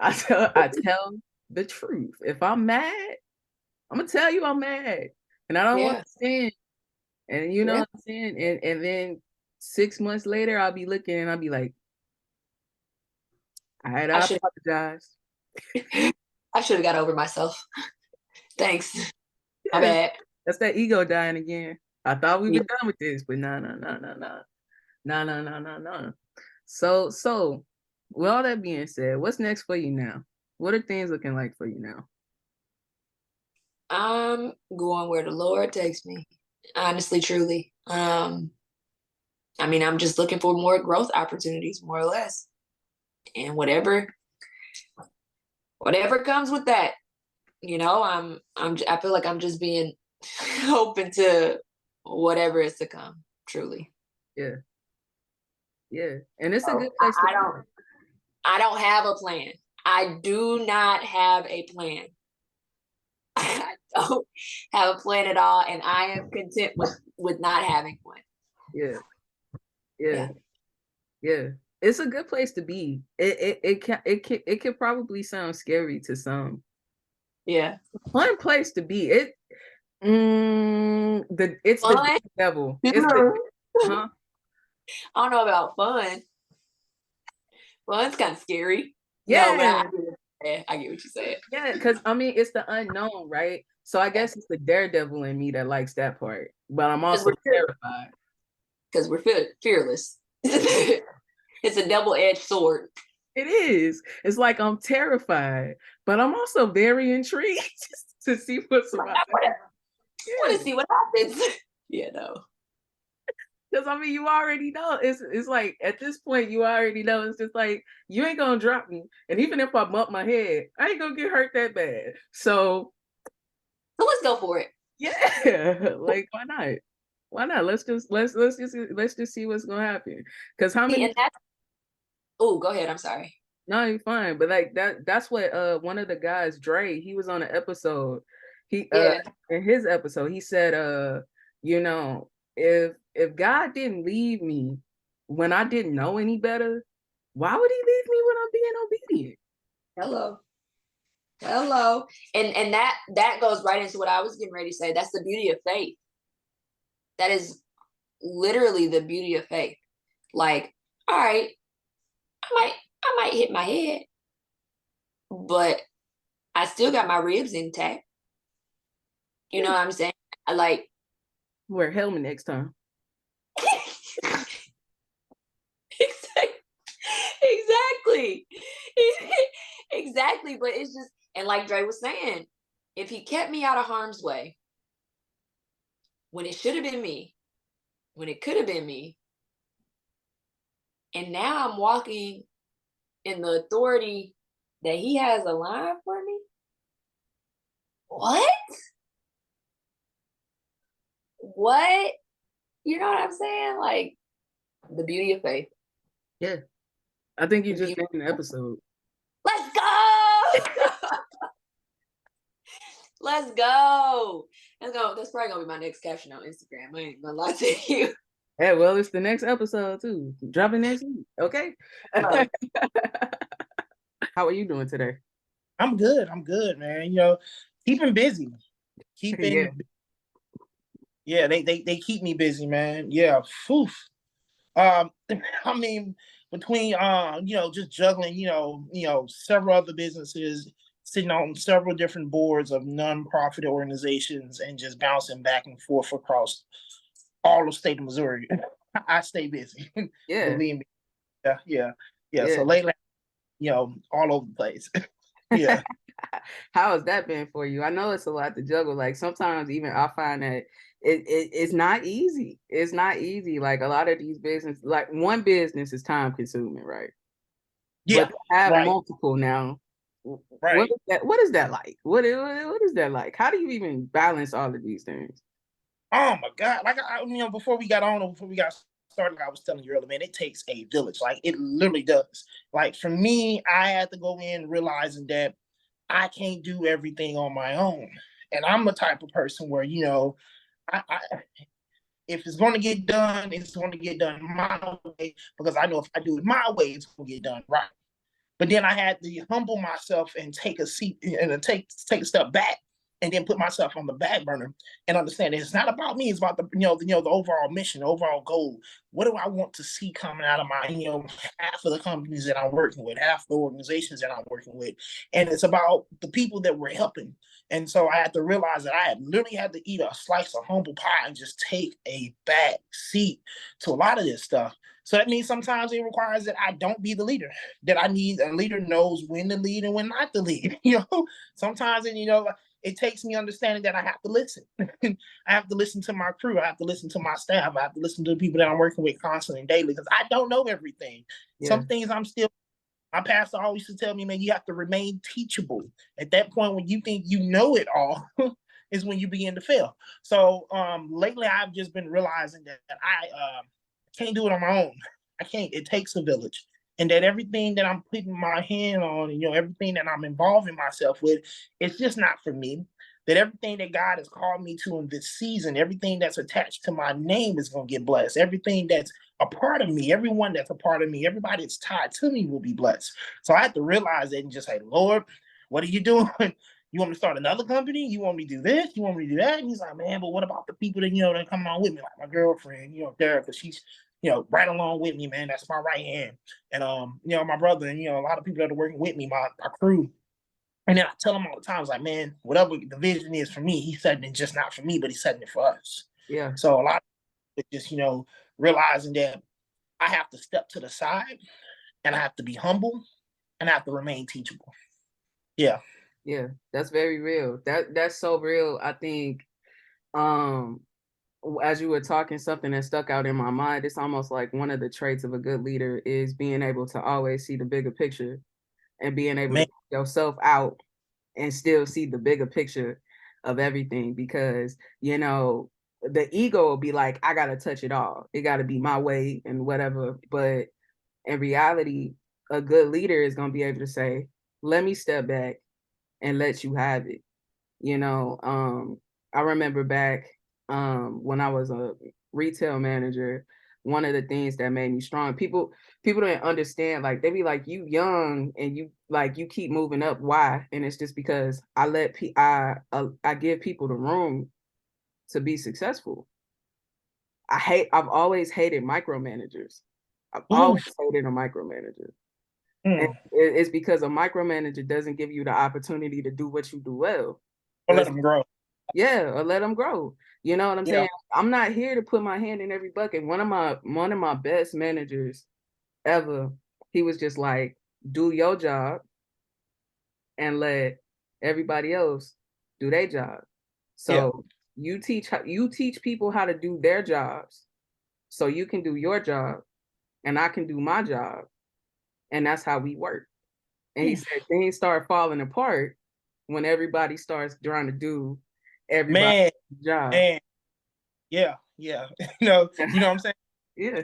I tell the truth. If I'm mad, I'm gonna tell you I'm mad, and I don't want to sin. And you know what I'm saying? And then 6 months later, I'll be looking and I'll be like, I apologize. I should have got over myself. Thanks. My bad. That's that ego dying again. I thought we were done with this, but no. So with all that being said, what's next for you now? What are things looking like for you now? I'm going where the Lord takes me. Honestly, truly. I mean, I'm just looking for more growth opportunities, more or less. And whatever comes with that, you know, I feel like I'm just being open to whatever is to come, truly. Yeah. And it's a good place to be. I don't have a plan. I do not have a plan. I don't have a plan at all, and I am content with not having one. Yeah. It's a good place to be. It can probably sound scary to some. Yeah. Fun place to be. It's the devil. Huh? I don't know about fun. Fun's kind of scary. Yeah. No, man, Yeah, I get what you said. Yeah, because I mean, it's the unknown, right? So I guess it's the daredevil in me that likes that part, but I'm also terrified. Because we're fearless. It's a double-edged sword. It is. It's like I'm terrified, but I'm also very intrigued to see what's about to happen. I want to see what happens. Yeah, no. Because I mean, you already know. It's like at this point, you already know. It's just like you ain't gonna drop me, and even if I bump my head, I ain't gonna get hurt that bad. So let's go for it. Yeah, like why not? Why not? Let's just see what's gonna happen. Because how many? Oh, go ahead. I'm sorry. No, you're fine. But like that's what one of the guys, Dre, he was on an episode. He in his episode, he said, you know, if God didn't leave me when I didn't know any better, why would he leave me when I'm being obedient? Hello. And that goes right into what I was getting ready to say. That's the beauty of faith. That is literally the beauty of faith. Like, all right, I might hit my head, but I still got my ribs intact. You know what I'm saying? I like wear a helmet next time. Exactly. Exactly. But it's just, and like Dre was saying, if he kept me out of harm's way, when it should have been me, when it could have been me, and now I'm walking in the authority that he has aligned for me. What? You know what I'm saying? Like the beauty of faith. Yeah. I think you just named an episode. Let's go. Let's go. That's probably gonna be my next caption on Instagram. I ain't gonna lie to you. Yeah, well, it's the next episode too. Dropping next week. Okay. How are you doing today? I'm good, man. You know, keeping busy. Yeah, they keep me busy, man. Yeah. I mean, between you know, just juggling, you know, several other businesses, sitting on several different boards of nonprofit organizations and just bouncing back and forth across all the state of Missouri. I stay busy. Yeah. Believe me. Yeah. So lately, you know, all over the place. Yeah. How has that been for you? I know it's a lot to juggle. Like sometimes even I find that it's not easy. It's not easy. Like a lot of these businesses, like one business is time consuming, right? Yeah. But to have multiple now. Right. What is that like? What is that like? How do you even balance all of these things? Oh my God. Like you know, before we got started, like I was telling you earlier, man, it takes a village. Like it literally does. Like for me, I had to go in realizing that I can't do everything on my own. And I'm the type of person where, you know, I if it's going to get done, it's going to get done my way, because I know if I do it my way, it's going to get done right. But then I had to humble myself and take a seat and take a step back, and then put myself on the back burner and understand that it's not about me. It's about the overall mission, the overall goal. What do I want to see coming out of my, half of the companies that I'm working with, half the organizations that I'm working with. And it's about the people that we're helping. And so I had to realize that I had literally had to eat a slice of humble pie and just take a back seat to a lot of this stuff. So that means sometimes it requires that I don't be the leader, that I need a leader knows when to lead and when not to lead. Sometimes, it takes me understanding that I have to listen. I have to listen to my crew. I have to listen to my staff. I have to listen to the people that I'm working with constantly and daily, because I don't know everything. Yeah. Some things my pastor always used to tell me, man, you have to remain teachable. At that point, when you think you know it all, is when you begin to fail. So lately, I've just been realizing that I can't do it on my own. I can't. It takes a village. And that everything that I'm putting my hand on, and everything that I'm involving myself with, it's just not for me. That everything that God has called me to in this season, everything that's attached to my name is going to get blessed. Everything that's a part of me, everyone that's a part of me, everybody that's tied to me will be blessed. So I have to realize that and just say, Lord, what are you doing? You want me to start another company? You want me to do this? You want me to do that? And he's like, man, but what about the people that, that come on with me? Like my girlfriend, Derek, she's, right along with me, man. That's my right hand. And, my brother and, a lot of people that are working with me, my crew, And then I tell him all the time, I was like, man, whatever the vision is for me, he's setting it just not for me, but he's setting it for us. Yeah. So a lot of just, realizing that I have to step to the side and I have to be humble and I have to remain teachable. Yeah. Yeah, that's very real. That's so real. I think as you were talking, something that stuck out in my mind, it's almost like one of the traits of a good leader is being able to always see the bigger picture and being able to put yourself out and still see the bigger picture of everything, because the ego will be like, I gotta touch it all, it gotta be my way and whatever. But in reality, a good leader is gonna be able to say, let me step back and let you have it. I remember back when I was a retail manager, one of the things that made me strong, people didn't understand, like they be like, you young and you keep moving up, why? And it's just because I give people the room to be successful. I've always hated micromanagers. I've always hated a micromanager. And it's because a micromanager doesn't give you the opportunity to do what you do well. Or let them grow. Yeah, or let them grow. You know what I'm saying? I'm not here to put my hand in every bucket. One of my best managers ever, he was just like, do your job and let everybody else do their job. So you teach people how to do their jobs so you can do your job and I can do my job. And that's how we work. And he said things start falling apart when everybody starts trying to do everybody's job. Man. Yeah. You know what I'm saying? Yeah.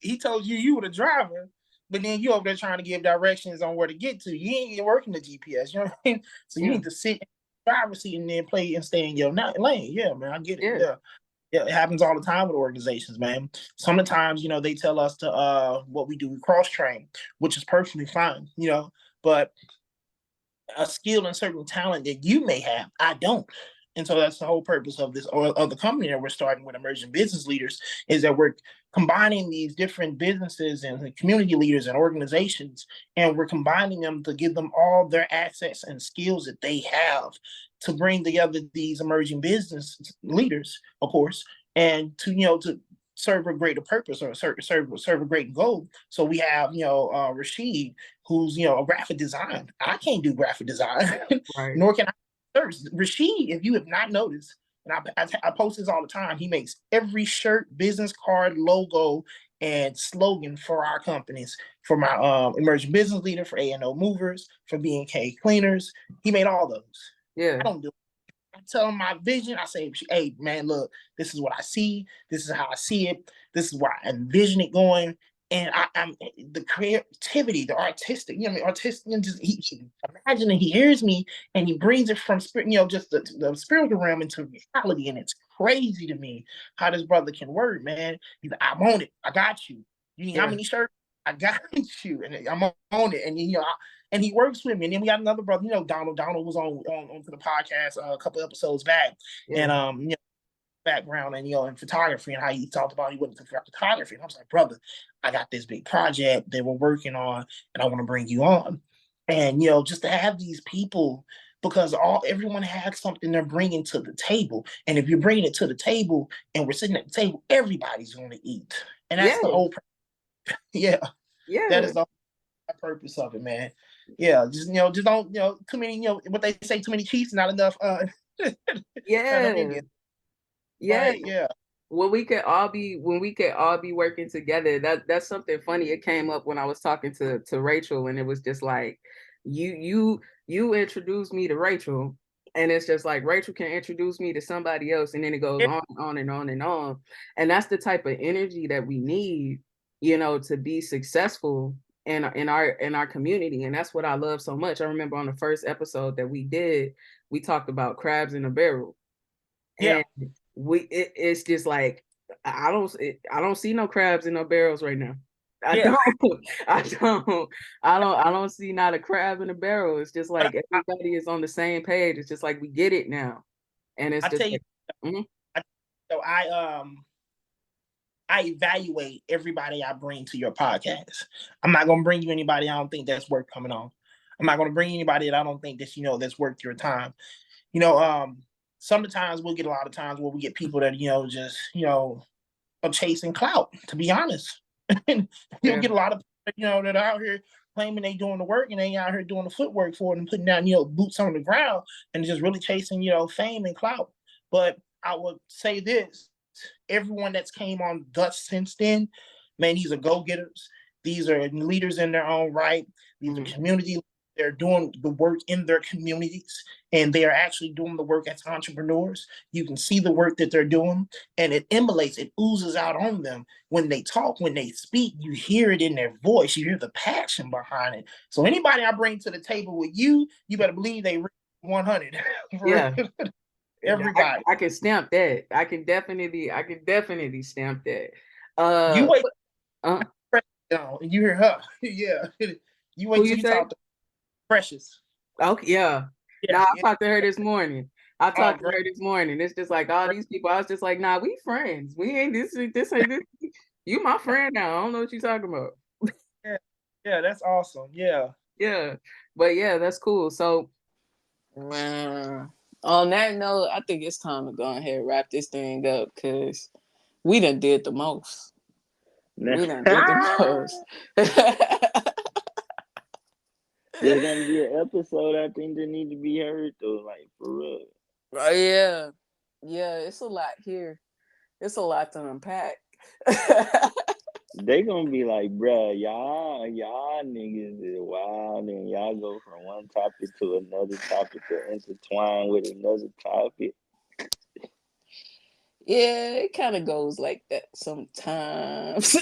He told you were the driver, but then you over there trying to give directions on where to get to. You ain't working the GPS, you know what I mean? So you need to sit in the driver's seat and then play and stay in your lane. Yeah, man, I get it. Yeah, it happens all the time with organizations, man. Sometimes, they tell us to what we do, we cross train, which is perfectly fine, but a skill and certain talent that you may have, I don't. And so that's the whole purpose of this, or of the company that we're starting with Emerging Business Leaders, is that we're combining these different businesses and community leaders and organizations, and we're combining them to give them all their assets and skills that they have to bring together these emerging business leaders, of course, and to serve a greater purpose or serve a great goal. So we have, Rashid, who's, a graphic design. I can't do graphic design, right. Nor can I. Rashid, if you have not noticed, and I post this all the time, he makes every shirt, business card, logo, and slogan for our companies. For my emerging business leader, for A&O Movers, for B&K Cleaners, he made all those. Yeah, I don't do it. I tell him my vision. I say, hey, man, look, this is what I see. This is how I see it. This is where I envision it going. And I'm the creativity, the artistic, artistic, and just he imagine he hears me and he brings it from spirit, just the spiritual realm into reality. And it's crazy to me how this brother can work, man. He's like, I want it. I got you. You need how many shirts? I got you. And I'm on it. And and he works with me. And then we got another brother, Donald. Donald was on to the podcast a couple episodes back. And background and in photography, and how he talked about he went to photography. And I was like, brother, I got this big project that we're working on and I want to bring you on. And just to have these people, because everyone has something they're bringing to the table. And if you're bringing it to the table and we're sitting at the table, everybody's going to eat. And that's the whole that is the purpose of it, man. Just don't too many, what they say, too many chiefs, not enough when we could all be working together. That's something funny. It came up when I was talking to Rachel, and it was just like, you introduced me to Rachel, and it's just like Rachel can introduce me to somebody else, and then it goes on and on and on and on. And that's the type of energy that we need, to be successful in our community. And that's what I love so much. I remember on the first episode that we did, we talked about crabs in a barrel. And it's just like, I don't see no crabs in no barrels right now. I don't see not a crab in a barrel. It's just like everybody is on the same page. It's just like we get it now. And it's so I evaluate everybody I bring to your podcast. I'm not gonna bring you anybody I don't think that's worth coming on. I'm not going to bring anybody that I don't think that's, that's worth your time. Sometimes we'll get a lot of times where we get people that, just, are chasing clout, to be honest. And you'll get a lot of people, that are out here claiming they doing the work and they out here doing the footwork for it and putting down, boots on the ground and just really chasing, fame and clout. But I would say this, everyone that's came on thus since then, man, these are go-getters. These are leaders in their own right. These are community. They're doing the work in their communities, and they are actually doing the work as entrepreneurs. You can see the work that they're doing, and it emulates, it oozes out on them when they talk, when they speak. You hear it in their voice. You hear the passion behind it. So anybody I bring to the table with you, you better believe they 100. Yeah. Everybody. I can stamp that. I can definitely stamp that. You wait. You hear her. Yeah. You wait till you talk to Precious. Okay, yeah. I talked to her this morning. It's just like all these people. I was just like, nah, we friends. We ain't this. You my friend now. I don't know what you're talking about. Yeah, that's awesome. Yeah. But yeah, that's cool. So, man, on that note, I think it's time to go ahead and wrap this thing up because we done did the most. We done did the most. There's gonna be an episode I think that need to be heard though, like for real. Yeah, it's a lot here. It's a lot to unpack. They gonna be like, bruh, y'all niggas is wild, and y'all go from one topic to another topic to intertwine with another topic. Yeah, it kind of goes like that sometimes.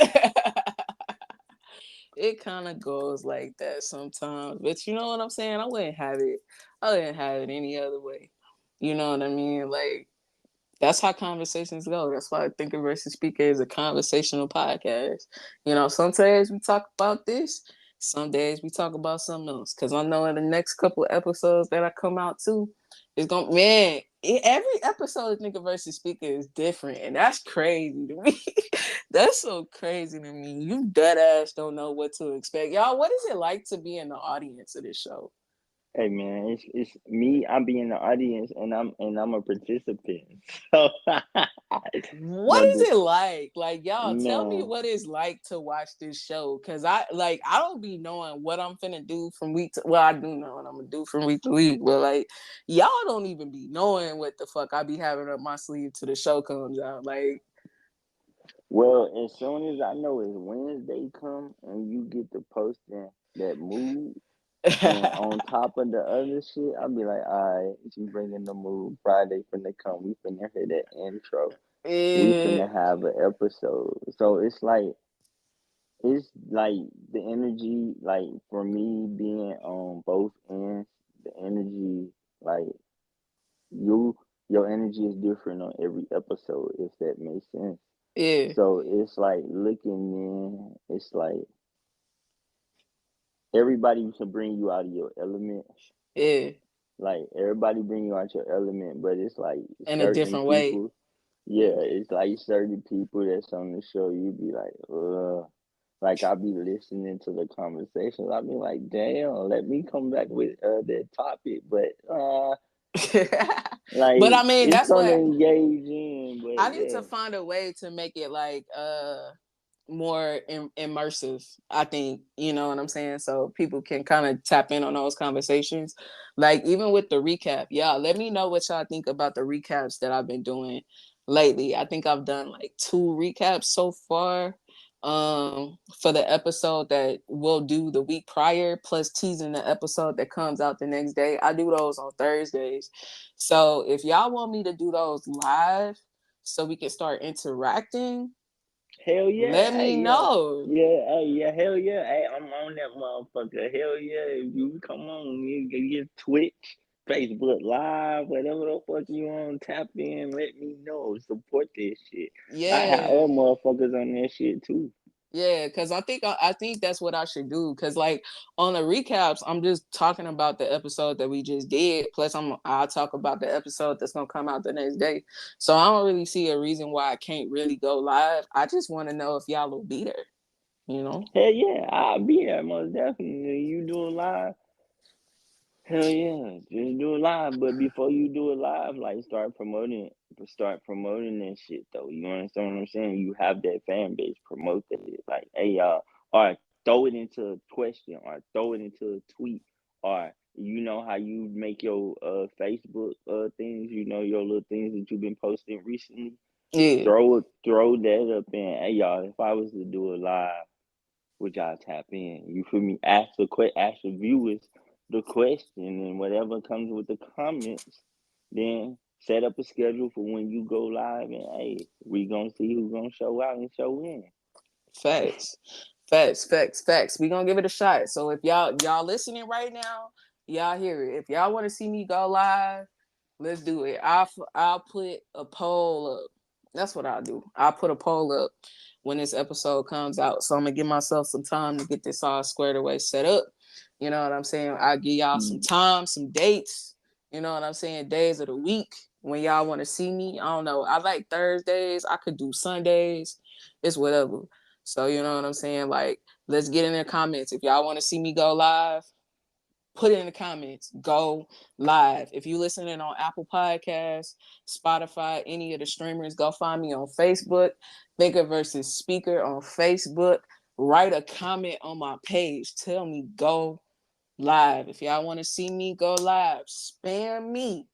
It kind of goes like that sometimes, but you know what I'm saying? I wouldn't have it any other way. You know what I mean? Like, that's how conversations go. That's why I think Versus Speaker is a conversational podcast. You know, some days we talk about this, some days we talk about something else. Because I know in the next couple episodes that I come out to, it's going, man, every episode of Nigga Versus Speaker is different. And that's crazy to me. That's so crazy to me. You dead ass don't know what to expect. Y'all, what is it like to be in the audience of this show? Hey man, it's me. I be in the audience and I'm a participant. So what is it like? Like, y'all, man, tell me what it's like to watch this show. Cause I don't be knowing what I'm finna do from week to, well, I do know what I'm gonna do from week to week, but like y'all don't even be knowing what the fuck I be having up my sleeve till the show comes out. Like, well, as soon as I know it's Wednesday come and you get to posting that mood. And on top of the other shit, I'll be like, all right, she bringing the mood. Friday finna come. We finna hear that intro. We finna have an episode. So it's like the energy, like for me being on both ends, the energy, like your energy is different on every episode, if that makes sense. Yeah. So it's like looking in, it's like everybody should bring you out of your element. Yeah. Like everybody bring you out your element, but it's like in a different way. Yeah, it's like certain people that's on the show, you be like, ugh. Like I'll be listening to the conversations. I'll be like, damn, let me come back with that topic. But like, but I mean, that's what engage in. But I need to find a way to make it like more immersive. I think, you know what I'm saying, so people can kind of tap in on those conversations. Like even with the recap, let me know what y'all think about the recaps that I've been doing lately. I think I've done like 2 recaps so far for the episode that we'll do the week prior, plus teasing the episode that comes out the next day. I do those on Thursdays. So if y'all want me to do those live so we can start interacting, hell yeah, let me know. Yeah, hell yeah. Hey, I'm on that motherfucker. Hell yeah. If you come on, you can get Twitch, Facebook Live, whatever the fuck you want, tap in, let me know. Support this shit. Yeah. I have other motherfuckers on that shit too. Yeah, because I think that's what I should do. Because like on the recaps, I'm just talking about the episode that we just did. Plus, I'll talk about the episode that's gonna come out the next day. So I don't really see a reason why I can't really go live. I just want to know if y'all will be there. You know? Hell yeah, I'll be there most definitely. You doing live? Hell yeah, just do it live. But before you do it live, like start promoting that shit though. You understand what I'm saying? You have that fan base, promote that shit. Like, hey y'all, or throw it into a question, or throw it into a tweet, or you know how you make your Facebook things, you know, your little things that you've been posting recently. Yeah. Throw that up in. Hey y'all, if I was to do it live, would y'all tap in? You feel me? Ask the viewers the question, and whatever comes with the comments, then set up a schedule for when you go live, and hey, we gonna see who's gonna show out and show in. Facts. We gonna give it a shot. So if y'all listening right now, y'all hear it. If y'all want to see me go live, let's do it. I'll put a poll up. That's what I'll do. I'll put a poll up when this episode comes out. So I'm gonna give myself some time to get this all squared away, set up. You know what I'm saying? I'll give y'all some time, some dates. You know what I'm saying? Days of the week when y'all want to see me. I don't know. I like Thursdays. I could do Sundays. It's whatever. So you know what I'm saying? Like, let's get in the comments. If y'all want to see me go live, put it in the comments. Go live. If you listening on Apple Podcasts, Spotify, any of the streamers, go find me on Facebook. Thinker versus Speaker on Facebook. Write a comment on my page. Tell me go live. If y'all want to see me go live, spam me.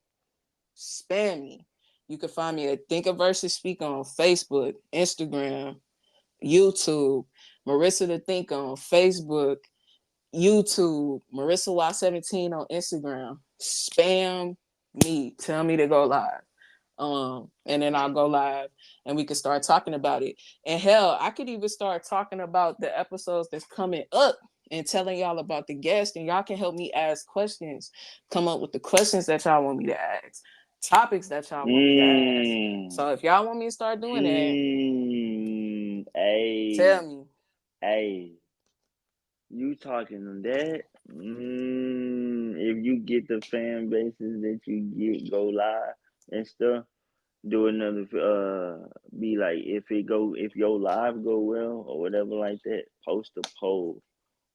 You can find me at Thinker versus Speaker on Facebook, Instagram, YouTube, Marissa the Thinker on Facebook, YouTube, Marissa Y17 on Instagram. Spam me. Tell me to go live. And then I'll go live and we can start talking about it. And hell, I could even start talking about the episodes that's coming up and telling y'all about the guests, and y'all can help me ask questions, come up with the questions that y'all want me to ask, topics that y'all want me to ask. So if y'all want me to start doing that, tell me. Hey, you talking to that? If you get the fan bases that you get go live and stuff, do another be like, if your live go well or whatever like that, post a poll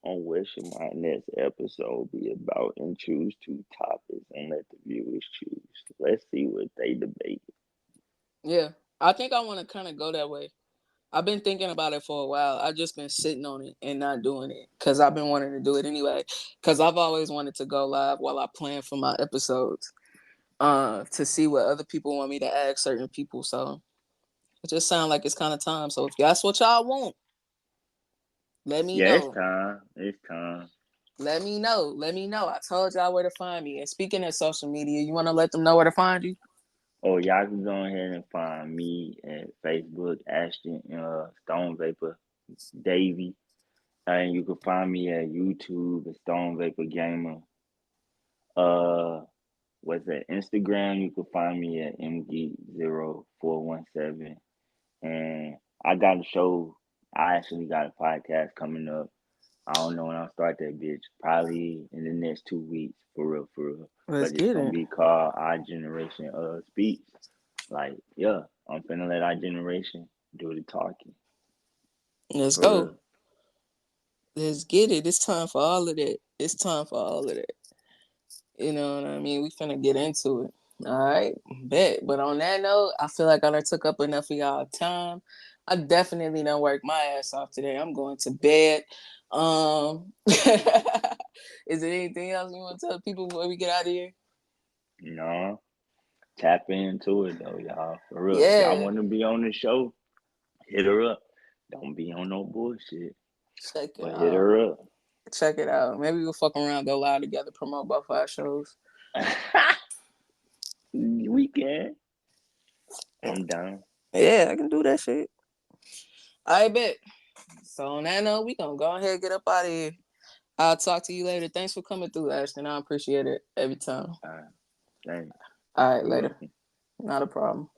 on what should my next episode be about and choose 2 topics and let the viewers choose. Let's see what they debate. Yeah, I think I want to kind of go that way. I've been thinking about it for a while. I've just been sitting on it and not doing it because I've been wanting to do it anyway. Because I've always wanted to go live while I plan for my episodes, to see what other people want me to ask certain people. So it just sounds like it's kind of time. So if that's what y'all want, let me know. It's time. Let me know. I told y'all where to find me. And speaking of social media, you want to let them know where to find you? Oh, y'all can go ahead and find me at Facebook, Ashton Stone Vapor Davy. And you can find me at YouTube at Stone Vapor Gamer. What's that? Instagram, you can find me at mgeek0417. And I got a show. I actually got a podcast coming up. I don't know when I'll start that bitch. Probably in the next 2 weeks, for real. Let's But it's get gonna it. be called Our Generation Speaks. Like, yeah, I'm finna let our generation do the talking. Let's go. Let's get it. It's time for all of that. You know what I mean? We finna get into it. All right, bet. But on that note, I feel like I done took up enough of y'all time. I definitely done worked my ass off today. I'm going to bed. Is there anything else you want to tell people before we get out of here? No. Tap into it though, y'all. For real. Yeah. If y'all want to be on the show, hit her up. Don't be on no bullshit. Check it out. Hit her up. Check it out. Maybe we'll fuck around, go live together, promote both our shows. We can. I'm down. Yeah, I can do that shit. I bet. So on that note, we gonna go ahead and get up out of here. I'll talk to you later. Thanks for coming through, Ashton. I appreciate it every time. All right. Thanks. All right, later. Not a problem.